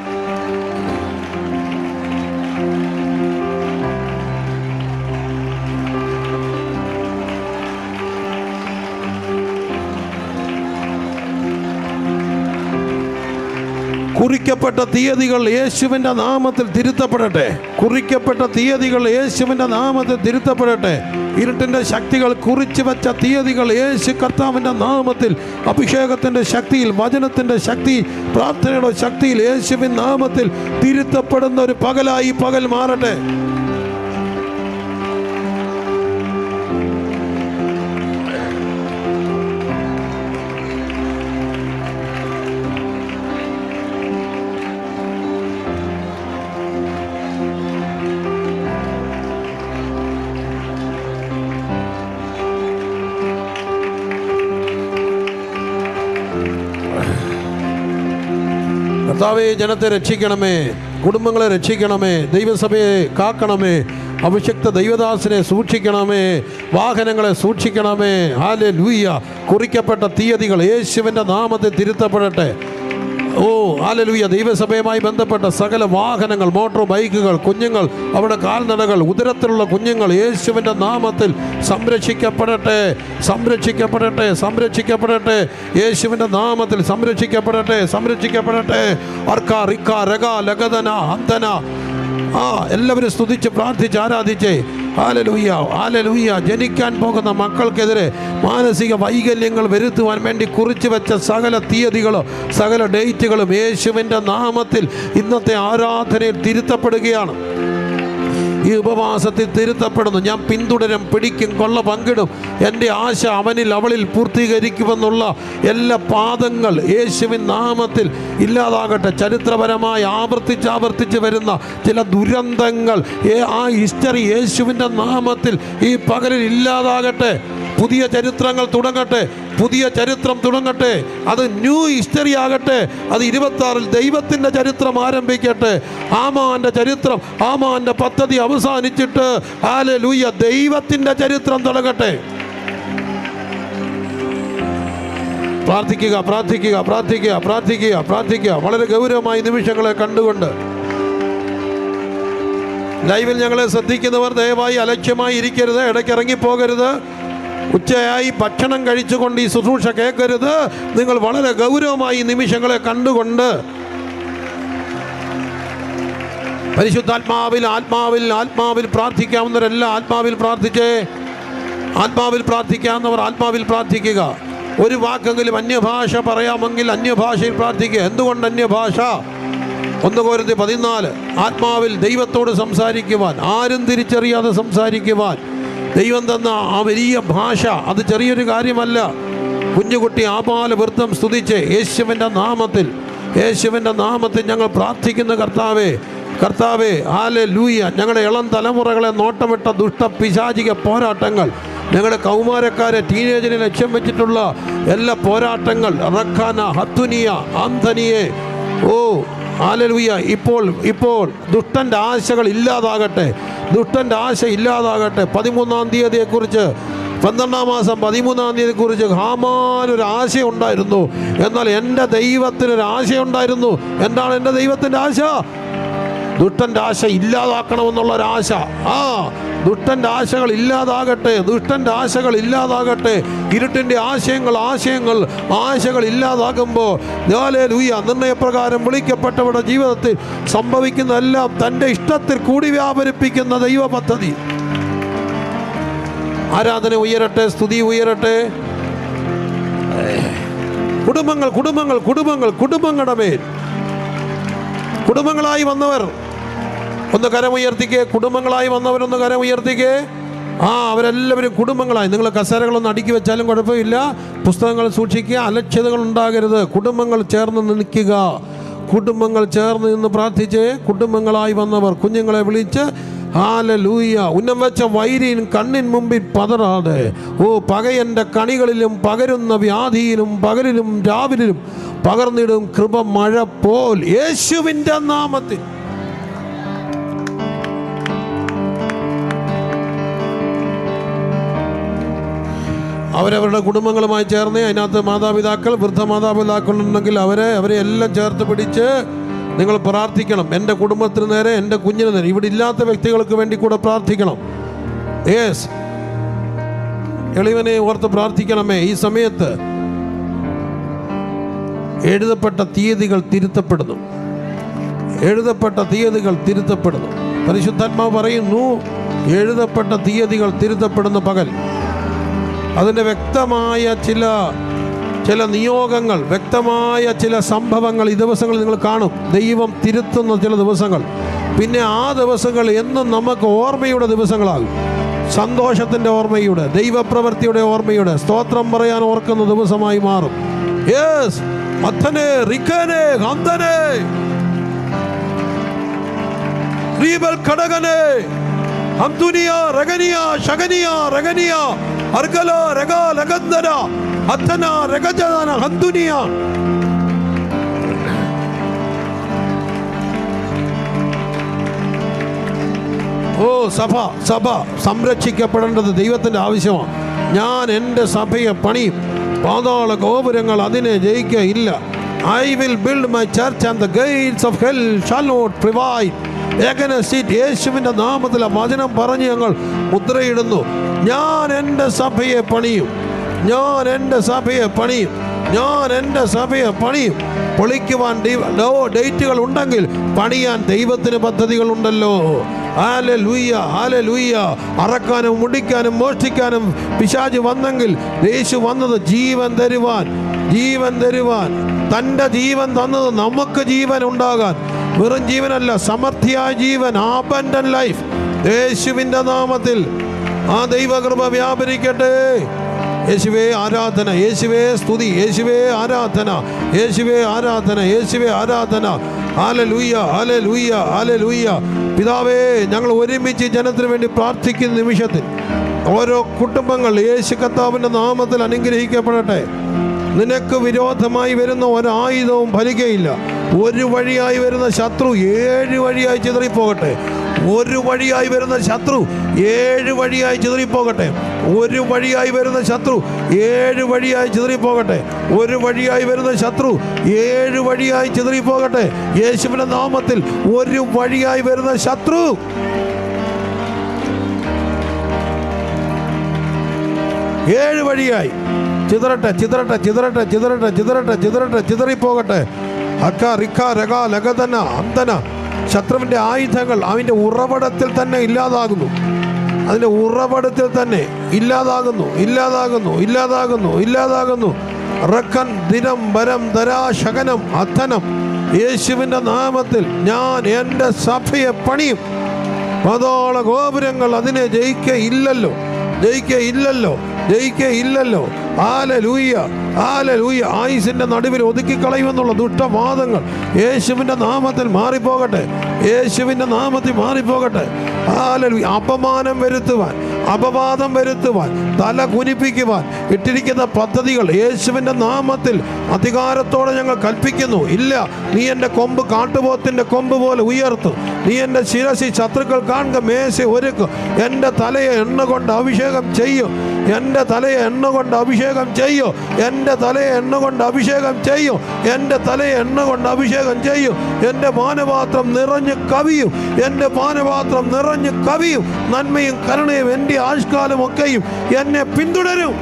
കുറിക്കപ്പെട്ട തീയതികൾ യേശുവിൻ്റെ നാമത്തിൽ തിരുത്തപ്പെടട്ടെ. കുറിക്കപ്പെട്ട തീയതികൾ യേശുവിൻ്റെ നാമത്തിൽ തിരുത്തപ്പെടട്ടെ. ഇരുട്ടിൻ്റെ ശക്തികൾ കുറിച്ചു വെച്ച തീയതികൾ യേശു കർത്താവിൻ്റെ നാമത്തിൽ, അഭിഷേകത്തിൻ്റെ ശക്തിയിൽ, വചനത്തിൻ്റെ ശക്തി, പ്രാർത്ഥനയുടെ ശക്തിയിൽ യേശുവിൻ നാമത്തിൽ തിരുത്തപ്പെടുന്ന ഒരു പകലായി പകൽ മാറട്ടെ. കർത്താവേ, ജനത്തെ രക്ഷിക്കണമേ, കുടുംബങ്ങളെ രക്ഷിക്കണമേ, ദൈവസഭയെ കാക്കണമേ, അഭിഷിക്ത ദൈവദാസനെ സൂക്ഷിക്കണമേ, വാഹനങ്ങളെ സൂക്ഷിക്കണമേ. ഹല്ലേലൂയ. കുറിക്കപ്പെട്ട തീയതികൾ യേശുവിൻ്റെ നാമത്തിൽ തിരുത്തപ്പെടട്ടെ. ഓ ഹല്ലേലൂയ. ദൈവസഭയുമായി ബന്ധപ്പെട്ട സകല വാഹനങ്ങൾ, മോട്ടോർ ബൈക്കുകൾ, കുഞ്ഞുങ്ങൾ, അവിടെ കാൽനടകൾ, ഉദരത്തിലുള്ള കുഞ്ഞുങ്ങൾ യേശുവിൻ്റെ നാമത്തിൽ സംരക്ഷിക്കപ്പെടട്ടെ, സംരക്ഷിക്കപ്പെടട്ടെ, സംരക്ഷിക്കപ്പെടട്ടെ. യേശുവിൻ്റെ നാമത്തിൽ സംരക്ഷിക്കപ്പെടട്ടെ, സംരക്ഷിക്കപ്പെടട്ടെ. അർക്ക റിക്ക രഗ ലഗദന ഹന്തന. എല്ലാവരും സ്തുതിച്ച് പ്രാർത്ഥിച്ച് ആരാധിച്ചേ. Hallelujah, hallelujah. ജനിക്കാൻ പോകുന്ന മക്കൾക്കെതിരെ മാനസിക വൈകല്യങ്ങൾ വരുത്തുവാൻ വേണ്ടി കുറിച്ചു വെച്ച സകല തീയതികളും സകല ഡേറ്റുകളും യേശുവിൻ്റെ നാമത്തിൽ ഇന്നത്തെ ആരാധനയിൽ തിരുത്തപ്പെടുകയാണ്. ഈ ഉപവാസത്തിൽ തിരുത്തപ്പെടുന്നു. ഞാൻ പിന്തുടരും, പിടിക്കും, കൊള്ള പങ്കിടും. എൻ്റെ ആശ അവനിൽ അവളിൽ പൂർത്തീകരിക്കുമെന്നുള്ള എല്ലാ പാദങ്ങൾ യേശുവിൻ നാമത്തിൽ ഇല്ലാതാകട്ടെ. ചരിത്രപരമായി ആവർത്തിച്ച് വരുന്ന ചില ദുരന്തങ്ങൾ, ആ ഹിസ്റ്ററി യേശുവിൻ്റെ നാമത്തിൽ ഈ പകലിൽ ഇല്ലാതാകട്ടെ. പുതിയ ചരിത്രങ്ങൾ തുടങ്ങട്ടെ, പുതിയ ചരിത്രം തുടങ്ങട്ടെ. അത് ന്യൂ ഹിസ്റ്ററി ആകട്ടെ. അത് 26-ൽ ദൈവത്തിൻ്റെ ചരിത്രം ആരംഭിക്കട്ടെ. ആമാൻ്റെ ചരിത്രം, ആമാൻ്റെ പദ്ധതി അവസാനിച്ചിട്ട് ഹല്ലേലൂയ ദൈവത്തിൻ്റെ ചരിത്രം തുടങ്ങട്ടെ. പ്രാർത്ഥിക്കുക, പ്രാർത്ഥിക്കുക, പ്രാർത്ഥിക്കുക, പ്രാർത്ഥിക്കുക, പ്രാർത്ഥിക്കുക. വളരെ ഗൗരവമായ നിമിഷങ്ങളെ കണ്ടുകൊണ്ട് ലൈവിൽ ഞങ്ങളെ ശ്രദ്ധിക്കുന്നവർ ദയവായി അലക്ഷ്യമായി ഇരിക്കരുത്, ഇടയ്ക്ക് ഇറങ്ങിപ്പോകരുത്. ഉച്ചയായി ഭക്ഷണം കഴിച്ചുകൊണ്ട് ഈ ശുശ്രൂഷ കേൾക്കരുത്. നിങ്ങൾ വളരെ ഗൗരവമായി നിമിഷങ്ങളെ കണ്ടുകൊണ്ട് പരിശുദ്ധാത്മാവിൽ ആത്മാവിൽ പ്രാർത്ഥിക്കാവുന്നവരെല്ലാം ആത്മാവിൽ പ്രാർത്ഥിച്ചേ. ആത്മാവിൽ പ്രാർത്ഥിക്കാവുന്നവർ ആത്മാവിൽ പ്രാർത്ഥിക്കുക. ഒരു വാക്കെങ്കിലും അന്യഭാഷ പറയാമെങ്കിൽ അന്യഭാഷയിൽ പ്രാർത്ഥിക്കുക. എന്തുകൊണ്ട് അന്യഭാഷ? 1 കൊരിന്ത്യർ 14. ആത്മാവിൽ ദൈവത്തോട് സംസാരിക്കുവാൻ, ആരും തിരിച്ചറിയാതെ സംസാരിക്കുവാൻ ദൈവം തന്ന ആ വലിയ ഭാഷ, അത് ചെറിയൊരു കാര്യമല്ല. കുഞ്ഞുകുട്ടി ആപാല വൃത്തം സ്തുതിച്ച് യേശുവിൻ്റെ നാമത്തിൽ ഞങ്ങൾ പ്രാർത്ഥിക്കുന്ന കർത്താവേ ഹല്ലേലൂയ. ഞങ്ങളുടെ ഇളം തലമുറകളെ നോട്ടമിട്ട ദുഷ്ട പിശാചിക പോരാട്ടങ്ങൾ ഞങ്ങളുടെ കൗമാരക്കാരെ ടീനേജിനെ ലക്ഷ്യം വെച്ചിട്ടുള്ള എല്ലാ പോരാട്ടങ്ങൾ റഖാന ഹത്തുനിയ ആന്തനിയെ ഹല്ലേലൂയ ഇപ്പോൾ ദുഷ്ടൻ്റെ ആശകൾ ഇല്ലാതാകട്ടെ. ദുഷ്ടൻ്റെ ആശ ഇല്ലാതാകട്ടെ. 13-ാം തീയതിയെക്കുറിച്ച് 12-ാം മാസം 13-ാം തീയതിയെക്കുറിച്ച് ഹാമാനൊരു ആശയുണ്ടായിരുന്നു. എന്നാൽ എൻ്റെ ദൈവത്തിനൊരു ആശയുണ്ടായിരുന്നു. എന്താണ് എൻ്റെ ദൈവത്തിൻ്റെ ആശ? ദുഷ്ടൻ്റെ ആശ ഇല്ലാതാക്കണമെന്നുള്ളൊരാശ. ദുഷ്ടൻ്റെ ആശകൾ ഇല്ലാതാകട്ടെ. ദുഷ്ടൻ്റെ ആശകൾ ഇല്ലാതാകട്ടെ. ഇരുട്ടിൻ്റെ ആശകൾ ഇല്ലാതാകുമ്പോൾ ഹല്ലേലൂയ നിർണയപ്രകാരം വിളിക്കപ്പെട്ടവരുടെ ജീവിതത്തിൽ സംഭവിക്കുന്നതെല്ലാം തൻ്റെ ഇഷ്ടത്തിൽ കൂടി വ്യാപരിപ്പിക്കുന്ന ദൈവ പദ്ധതി. ആരാധന ഉയരട്ടെ, സ്തുതി ഉയരട്ടെ. കുടുംബങ്ങളുടെ മേൽ കുടുംബങ്ങളായി വന്നവർ ഒന്ന് കരമുയർത്തിക്കേ. കുടുംബങ്ങളായി വന്നവരൊന്ന് കരമുയർത്തിക്കേ. അവരെല്ലാവരും കുടുംബങ്ങളായി. നിങ്ങൾ കസേരകളൊന്നും അടുക്കി വെച്ചാലും കുഴപ്പമില്ല. പുസ്തകങ്ങൾ സൂക്ഷിക്കുക. അലക്ഷ്യതകൾ ഉണ്ടാകരുത്. കുടുംബങ്ങൾ ചേർന്ന് നിൽക്കുക. കുടുംബങ്ങൾ ചേർന്ന് നിന്ന് പ്രാർത്ഥിച്ച് കുടുംബങ്ങളായി വന്നവർ കുഞ്ഞുങ്ങളെ വിളിച്ച് ഹല്ലേലൂയ. ഉന്നം വെച്ച വൈരിൻ കണ്ണിൻ മുമ്പിൽ പതറാതെ പകയൻ്റെ കണികളിലും പകരുന്ന വ്യാധിയിലും പകലിലും രാവിലും പകർന്നിടും കൃപ മഴ പോൽ യേശുവിൻ്റെ നാമത്തിൽ. അവരവരുടെ കുടുംബങ്ങളുമായി ചേർന്ന് അതിനകത്ത് മാതാപിതാക്കൾ വൃദ്ധ മാതാപിതാക്കളുണ്ടെങ്കിൽ അവരെ എല്ലാം ചേർത്ത് പിടിച്ച് നിങ്ങൾ പ്രാർത്ഥിക്കണം. എൻ്റെ കുടുംബത്തിന് നേരെ, എൻ്റെ കുഞ്ഞിന് നേരെ, ഇവിടെ ഇല്ലാത്ത വ്യക്തികൾക്ക് വേണ്ടി കൂടെ പ്രാർത്ഥിക്കണം. എളിവനെ ഓർത്ത് പ്രാർത്ഥിക്കണമേ. ഈ സമയത്ത് എഴുതപ്പെട്ട തീയതികൾ തിരുത്തപ്പെടുന്നു. പരിശുദ്ധാത്മാവ് പറയുന്നു, എഴുതപ്പെട്ട തീയതികൾ തിരുത്തപ്പെടുന്ന പകൽ. അതിൻ്റെ വ്യക്തമായ ചില നിയോഗങ്ങൾ, വ്യക്തമായ ചില സംഭവങ്ങൾ ഈ ദിവസങ്ങളിൽ നിങ്ങൾ കാണും. ദൈവം തിരുത്തുന്ന ചില ദിവസങ്ങൾ. പിന്നെ ആ ദിവസങ്ങൾ എന്നും നമുക്ക് ഓർമ്മയുടെ ദിവസങ്ങളാകും. സന്തോഷത്തിൻ്റെ ഓർമ്മയുടെ, ദൈവപ്രവൃത്തിയുടെ ഓർമ്മയുടെ, സ്തോത്രം പറയാൻ ഓർക്കുന്ന ദിവസമായി മാറും. സഭ സംരക്ഷിക്കപ്പെടേണ്ടത് ദൈവത്തിൻ്റെ ആവശ്യമാണ്. ഞാൻ എൻ്റെ സഭയെ പണിയും, പാതാള ഗോപുരങ്ങൾ അതിനെ ജയിക്കുകയില്ല. I will build my church and the gates of hell shall not prevail against it. യേശുവിൻ്റെ നാമത്തിൽ ആ വചനം പറഞ്ഞ് ഞങ്ങൾ മുദ്രയിടുന്നു. ഞാൻ എൻ്റെ സഭയെ പണിയും. പൊളിക്കുവാൻ ഡേറ്റുകൾ ഉണ്ടെങ്കിൽ പണിയാൻ ദൈവത്തിന് പദ്ധതികളുണ്ടല്ലോ. ഹല്ലേലൂയ. അറക്കാനും മുടിക്കാനും മോഷ്ടിക്കാനും പിശാച് വന്നെങ്കിൽ യേശു വന്നത് ജീവൻ തരുവാൻ. തൻ്റെ ജീവൻ തന്നത് നമുക്ക് ജീവൻ ഉണ്ടാകാൻ. വെറും ജീവനല്ല, സമൃദ്ധിയായ ജീവൻ, അബൻഡന്റ് ലൈഫ്. യേശുവിൻ്റെ നാമത്തിൽ ആ ദൈവകൃപ വ്യാപരിക്കട്ടെ. യേശുവേ ആരാധന, യേശുവേ സ്തുതി, യേശുവേ ആരാധന. ഹല്ലേലൂയ. പിതാവേ, ഞങ്ങൾ ഒരുമിച്ച് ജനത്തിന് വേണ്ടി പ്രാർത്ഥിക്കുന്ന നിമിഷത്തിൽ ഓരോ കുടുംബങ്ങൾ യേശു കർത്താവിൻ്റെ നാമത്തിൽ അനുഗ്രഹിക്കപ്പെടട്ടെ. നിനക്ക് വിരോധമായി വരുന്ന ഒരായുധവും ഫലിക്കുകയില്ല. ഒരു വഴിയായി വരുന്ന ശത്രു 7 വഴിയായി ചിതറിപ്പോകട്ടെ. ഒരു വഴിയായി വരുന്ന ശത്രു 7 വഴിയായി ചിതറിപ്പോകട്ടെ. ഒരു വഴിയായി വരുന്ന ശത്രു 7 വഴിയായി ചിതറിപ്പോകട്ടെ. ഒരു വഴിയായി വരുന്ന ശത്രു 7 വഴിയായി ചിതറിപ്പോകട്ടെ. യേശുവിന്റെ നാമത്തിൽ ഒരു വഴിയായി വരുന്ന ശത്രു ഏഴ് വഴിയായി ചിതറട്ടെ, ചിതറട്ടെ, ചിതറട്ടെ, ചിതറട്ടെ, ചിതറട്ടെ, ചിതറട്ടെ, ചിതറിപ്പോകട്ടെ. അക്ക റിക്ക രക ലഗതന അന്തന. ശത്രുവിൻ്റെ ആയുധങ്ങൾ അവൻ്റെ ഉറവിടത്തിൽ തന്നെ ഇല്ലാതാകുന്നു. അതിൻ്റെ ഉറവിടത്തിൽ തന്നെ ഇല്ലാതാകുന്നു, ഇല്ലാതാകുന്നു, ഇല്ലാതാകുന്നു, ഇല്ലാതാകുന്നു. റക്കൻ ദിനം വരം ധരാ ശകനം അധനം. യേശുവിൻ്റെ നാമത്തിൽ ഞാൻ എൻ്റെ സഭയെ പണിയും. പാതാള ഗോപുരങ്ങൾ അതിനെ ജയിക്കയില്ലല്ലോ, ജയിക്കയില്ലല്ലോ, ജയിക്കയില്ലല്ലോ. Hallelujah, hallelujah. ആയുസിൻ്റെ നടുവിൽ ഒതുക്കിക്കളയുമെന്നുള്ള ദുഷ്ടവാദങ്ങൾ യേശുവിൻ്റെ നാമത്തിൽ മാറിപ്പോകട്ടെ, യേശുവിൻ്റെ നാമത്തിൽ മാറിപ്പോകട്ടെ. ഹല്ലേലൂയ. അപമാനം വരുത്തുവാൻ, അപവാദം വരുത്തുവാൻ, തല കുനിപ്പിക്കുവാൻ ഇട്ടിരിക്കുന്ന പദ്ധതികൾ യേശുവിൻ്റെ നാമത്തിൽ അധികാരത്തോടെ ഞങ്ങൾ കൽപ്പിക്കുന്നു. ഇല്ല, നീ എൻ്റെ കൊമ്പ് കാട്ടുപോത്തിൻ്റെ കൊമ്പ് പോലെ ഉയർത്തും. നീ എൻ്റെ ശിരസി ശത്രുക്കൾ കാണുക മേശ ഒരുക്കും. എൻ്റെ തലയെ എണ്ണ കൊണ്ട് അഭിഷേകം ചെയ്യും. എൻ്റെ തലയെ എണ്ണ കൊണ്ട് അഭിഷേകം ചെയ്യും. എൻ്റെ തലയെ എണ്ണ കൊണ്ട് അഭിഷേകം ചെയ്യും. എൻ്റെ തലയെ എണ്ണ കൊണ്ട് അഭിഷേകം ചെയ്യും. എൻ്റെ പാനപാത്രം നിറഞ്ഞ് കവിയും. എൻ്റെ പാനപാത്രം നിറഞ്ഞ് കവിയും. നന്മയും കരുണയും എൻ്റെ ആയുഷ്കാലമൊക്കെയും എന്നെ പിന്തുടരും.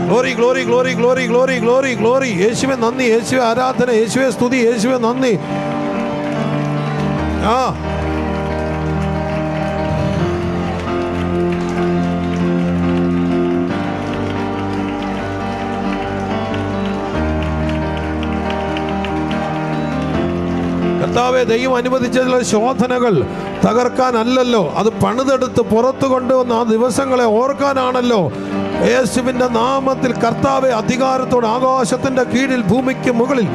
Glory glory glory glory glory glory glory. യേശുവേ നന്ദി, യേശുവേ ആരാധന, യേശുവേ സ്തുതി, യേശുവേ നന്ദി. കർത്താവേ, ദൈവം അനുവദിച്ചതിലുള്ള ശോധനകൾ തകർക്കാനല്ലല്ലോ, അത് പണിതെടുത്ത് പുറത്തു കൊണ്ടുവന്ന ആ ദിവസങ്ങളെ ഓർക്കാനാണല്ലോ. യേശുവിൻ്റെ നാമത്തിൽ കർത്താവെ, അധികാരത്തോടെ ആകാശത്തിൻ്റെ കീഴിൽ ഭൂമിക്ക് മുകളിൽ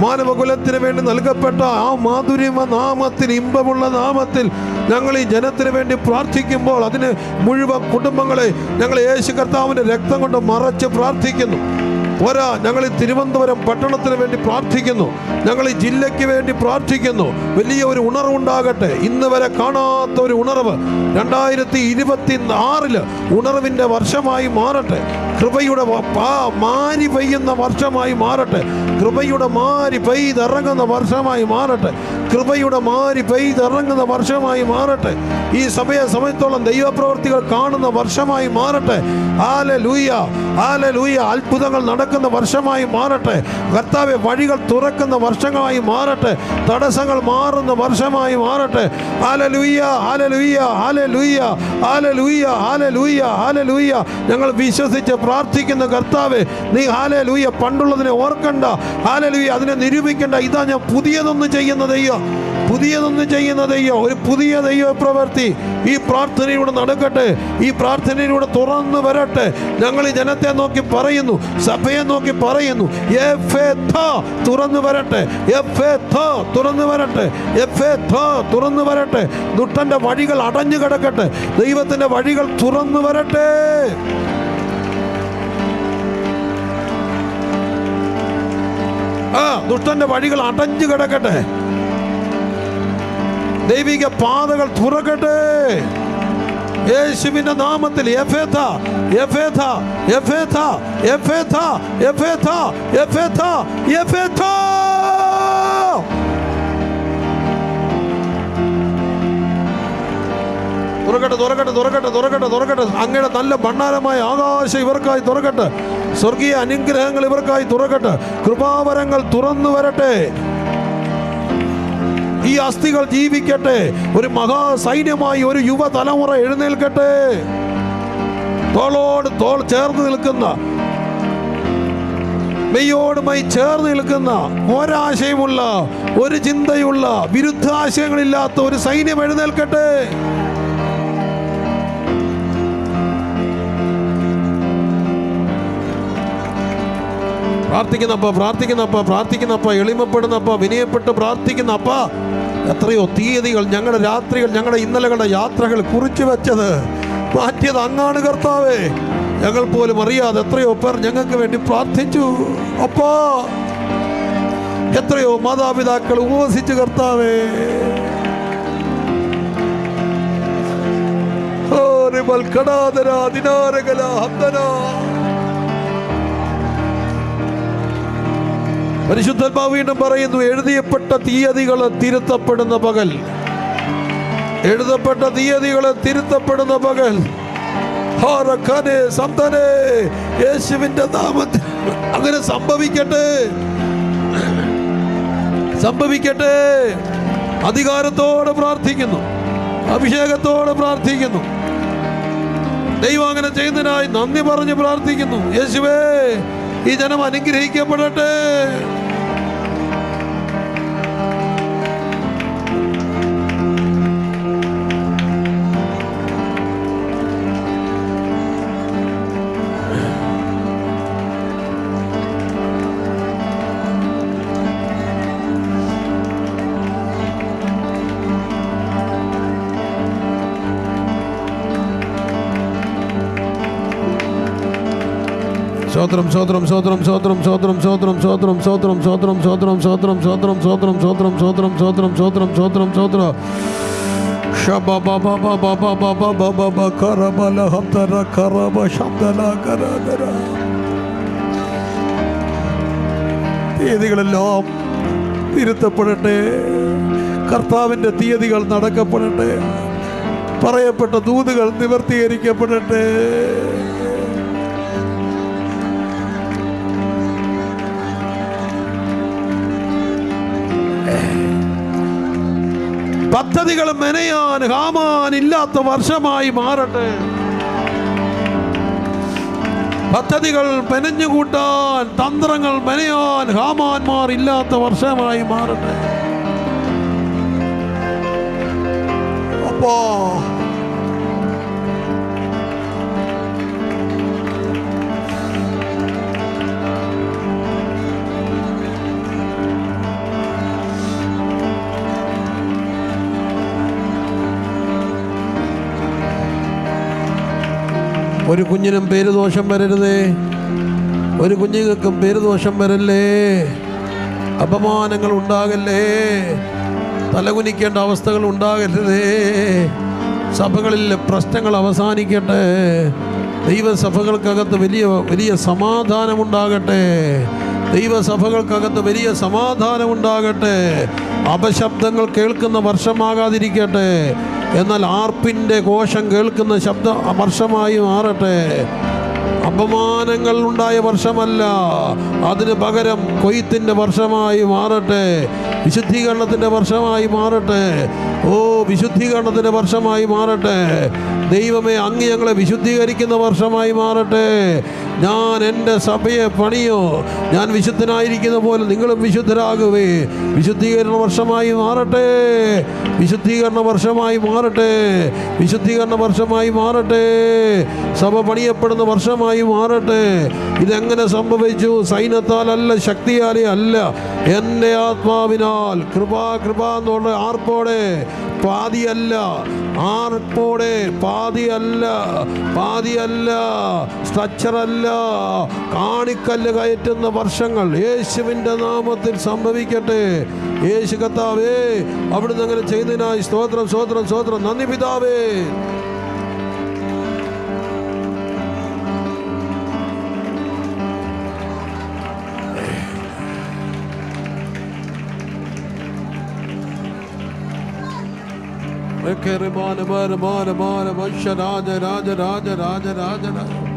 മാനവകുലത്തിന് വേണ്ടി നൽകപ്പെട്ട ആ മാധുര്യമ നാമത്തിൽ, ഇമ്പമുള്ള നാമത്തിൽ ഞങ്ങൾ ഈ ജനത്തിന് വേണ്ടി പ്രാർത്ഥിക്കുമ്പോൾ അതിന് മുഴുവൻ കുടുംബങ്ങളെ ഞങ്ങൾ യേശു കർത്താവിൻ്റെ രക്തം കൊണ്ട് മറച്ച് പ്രാർത്ഥിക്കുന്നു. പോരാ, ഞങ്ങൾ ഈ തിരുവനന്തപുരം പട്ടണത്തിന് വേണ്ടി പ്രാർത്ഥിക്കുന്നു. ഞങ്ങൾ ഈ ജില്ലയ്ക്ക് വേണ്ടി പ്രാർത്ഥിക്കുന്നു. വലിയ ഒരു ഉണർവുണ്ടാകട്ടെ. ഇന്ന് വരെ കാണാത്ത ഒരു ഉണർവ് 2026 ഉണർവിൻ്റെ വർഷമായി മാറട്ടെ. കൃപയുടെ മാരി പെയ്യുന്ന വർഷമായി മാറട്ടെ. കൃപയുടെ മാരി പെയ്തിറങ്ങുന്ന വർഷമായി മാറട്ടെ. കൃപയുടെ മാരി പെയ്തിറങ്ങുന്ന വർഷമായി മാറട്ടെ. ഈ സമയത്തോളം ദൈവപ്രവർത്തികൾ കാണുന്ന വർഷമായി മാറട്ടെ. Hallelujah, hallelujah. അത്ഭുതങ്ങൾ നടക്കുന്ന വർഷമായി മാറട്ടെ. കർത്താവേ, വഴികൾ തുറക്കുന്ന വർഷങ്ങളായി മാറട്ടെ. തടസ്സങ്ങൾ മാറുന്ന വർഷമായി മാറട്ടെ. Hallelujah, hallelujah, hallelujah, hallelujah, hallelujah, hallelujah. ഞങ്ങൾ വിശ്വസിച്ച് പ്രാർത്ഥിക്കുന്ന കർത്താവേ, നീ ഹല്ലേലൂയ പണ്ടുള്ളതിനെ ഓർക്കണ്ട. ഹല്ലേലൂയ, അതിനെ നിരൂപിക്കണ്ട. ഇതാ ഞാൻ പുതിയതൊന്നും ചെയ്യുന്ന ദൈവം, പുതിയതൊന്നും ചെയ്യുന്ന ദൈവം, ഒരു പുതിയ ദൈവ പ്രവൃത്തി ഈ പ്രാർത്ഥനയിലൂടെ നടക്കട്ടെ. ഈ പ്രാർത്ഥനയിലൂടെ തുറന്നു വരട്ടെ. ഞങ്ങൾ ഈ ജനത്തെ നോക്കി പറയുന്നു, സഭയെ നോക്കി പറയുന്നു, എഫേഥാ തുറന്നു വരട്ടെ, എഫേഥാ തുറന്നു വരട്ടെ, എഫേഥാ തുറന്നു വരട്ടെ. ദുഷ്ടന്റെ വഴികൾ അടഞ്ഞു കിടക്കട്ടെ. ദൈവത്തിന്റെ വഴികൾ തുറന്നു വരട്ടെ. ദുഷ്ടന്റെ വഴികൾ അടഞ്ഞു കിടക്കട്ടെ. ദൈവിക പാതകൾ തുറക്കട്ടെ. യേശുവിന്റെ നാമത്തിൽ എഫേഥാ, എഫേഥാ, എഫേഥാ, എഫേഥാ, എഫേഥാ, എഫേഥാ, എഫേഥാ. തുറക്കട്ടെ, തുറക്കട്ടെ, തുറക്കട്ടെ, തുറക്കട്ടെ, തുറക്കട്ടെ. അങ്ങയുടെ നല്ല ഭണ്ഡാരമായ ആകാശം ഇവർക്കായി തുറക്കട്ടെ. സ്വർഗീയ അനുഗ്രഹങ്ങൾ ഇവർക്കായി തുറക്കട്ടെ. കൃപാവരങ്ങൾ തുറന്നു വരട്ടെ. ഈ അസ്ഥികൾ ജീവിക്കട്ടെ. ഒരു മഹാസൈന്യമായി ഒരു യുവതലമുറ എഴുന്നേൽക്കട്ടെ. തോളോട് തോൾ ചേർന്ന് നിൽക്കുന്ന, മെയ്യോട് മൈ ചേർന്ന് നിൽക്കുന്ന, ഒരാശയമുള്ള, ഒരു ചിന്തയുള്ള, വിരുദ്ധാശയങ്ങളില്ലാത്ത ഒരു സൈന്യം എഴുന്നേൽക്കട്ടെ. പ്രാർത്ഥിക്കുന്നപ്പ, പ്രാർത്ഥിക്കുന്നപ്പ, പ്രാർത്ഥിക്കുന്നപ്പ, എളിമപ്പെടുന്നപ്പ, വിനയപ്പെട്ട് പ്രാർത്ഥിക്കുന്നപ്പ. എത്രയോ തീയതികൾ, ഞങ്ങളുടെ രാത്രികൾ, ഞങ്ങളുടെ ഇന്നലകളുടെ യാത്രകൾ കുറിച്ചു വെച്ചത് മാറ്റിയത് അങ്ങാണ് കർത്താവേ. ഞങ്ങൾ പോലും അറിയാതെ എത്രയോ പേർ ഞങ്ങൾക്ക് വേണ്ടി പ്രാർത്ഥിച്ചു അപ്പാ. എത്രയോ മാതാപിതാക്കൾ ഉപവസിച്ചു കർത്താവേ. പരിശുദ്ധാത്മാവ് വീണ്ടും പറയുന്നു, എഴുതിയപ്പെട്ട തീയതികൾ തിരുത്തപ്പെടുന്ന പകൽ, എഴുതപ്പെട്ട തീയതികൾ തിരുത്തപ്പെടുന്ന പകൽ. യേശുവിന്റെ നാമത്തിൽ അങ്ങനെ സംഭവിക്കട്ടെ, സംഭവിക്കട്ടെ. അധികാരത്തോടെ പ്രാർത്ഥിക്കുന്നു, അഭിഷേകത്തോടെ പ്രാർത്ഥിക്കുന്നു. ദൈവം അങ്ങനെ ചെയ്യുന്നതിനായി നന്ദി പറഞ്ഞ് പ്രാർത്ഥിക്കുന്നു. യേശുവേ, ഈ ജനം അനുഗ്രഹിക്കപ്പെടട്ടെ. സ്വോത്രം സ്വോത്രം സ്വോത്രം സ്വോത്രം സ്വോത്രം സ്വോത്രം സ്വോത്രം സ്വോത്രം സ്വോത്രം സ്വോത്രം സ്വോത്രം സ്വോത്രം സ്വോത്രം സ്വോത്രം സ്വോത്രം സ്വോത്രം സ്വോത്രം സ്വോത്രം സ്വോത്രം തീയതികളെല്ലാം തിരുത്തപ്പെടട്ടെ. കർത്താവിൻ്റെ തീയതികൾ നടക്കപ്പെടട്ടെ. പറയപ്പെട്ട ദൂതുകൾ നിവർത്തീകരിക്കപ്പെടട്ടെ. പദ്ധതികൾ മെനയാൻ ഹാമാൻ ഇല്ലാത്ത വർഷമായി മാറട്ടെ. പദ്ധതികൾ മെനഞ്ഞുകൂട്ടാൻ, തന്ത്രങ്ങൾ മെനയാൻ ഹാമാന്മാർ ഇല്ലാത്ത വർഷമായി മാറട്ടെ. അപ്പോ ഒരു കുഞ്ഞിനും പേരുദോഷം വരരുതേ. ഒരു കുഞ്ഞുങ്ങൾക്കും പേരുദോഷം വരല്ലേ. അപമാനങ്ങൾ ഉണ്ടാകല്ലേ. തലകുനിക്കേണ്ട അവസ്ഥകൾ ഉണ്ടാകരുതേ. സഭകളിലെ പ്രശ്നങ്ങൾ അവസാനിക്കട്ടെ. ദൈവസഭകൾക്കകത്ത് വലിയ വലിയ സമാധാനമുണ്ടാകട്ടെ. ദൈവസഭകൾക്കകത്ത് വലിയ സമാധാനമുണ്ടാകട്ടെ. അപശബ്ദങ്ങൾ കേൾക്കുന്ന വർഷമാകാതിരിക്കട്ടെ. എന്നാൽ ആർപ്പിൻ്റെ ഘോഷം കേൾക്കുന്ന വർഷമായി മാറട്ടെ. അപമാനങ്ങൾ ഉണ്ടായ വർഷമല്ല, അതിന് പകരം കൊയ്ത്തിൻ്റെ വർഷമായി മാറട്ടെ. വിശുദ്ധീകരണത്തിൻ്റെ വർഷമായി മാറട്ടെ. ഓ, വിശുദ്ധീകരണത്തിൻ്റെ വർഷമായി മാറട്ടെ. ദൈവമേ, അങ്ങ് ഞങ്ങളെ വിശുദ്ധീകരിക്കുന്ന വർഷമായി മാറട്ടെ. ഞാൻ എൻ്റെ സഭയെ പണിയോ. ഞാൻ വിശുദ്ധനായിരിക്കുന്ന പോലെ നിങ്ങളും വിശുദ്ധരാകുവേ. വിശുദ്ധീകരണ വർഷമായി മാറട്ടെ. വിശുദ്ധീകരണ വർഷമായി മാറട്ടെ. വിശുദ്ധീകരണ വർഷമായി മാറട്ടെ. സഭ പണിയപ്പെടുന്ന വർഷമായി മാറട്ടെ. ഇതെങ്ങനെ സംഭവിച്ചു? സൈന്യത്താലല്ല, ശക്തിയാലേ അല്ല, എൻ്റെ ആത്മാവിനാൽ. കൃപ എന്നുള്ള ആർപ്പോടെ, പാതിയല്ല. ആർപ്പോടെ, പാതിയല്ല, സ്ട്രക്ചറല്ല. കാണിക്കല്ല് കയറ്റുന്ന വർഷങ്ങൾ യേശുവിൻ്റെ നാമത്തിൽ സംഭവിക്കട്ടെ. യേശു കർത്താവേ, അവിടുന്ന് അങ്ങനെ ചെയ്യുന്നതിനായി സ്തോത്രം സ്തോത്രം സ്തോത്രം. നന്ദി പിതാവേ. രാജ രാജ രാജ രാജ രാജ രാജ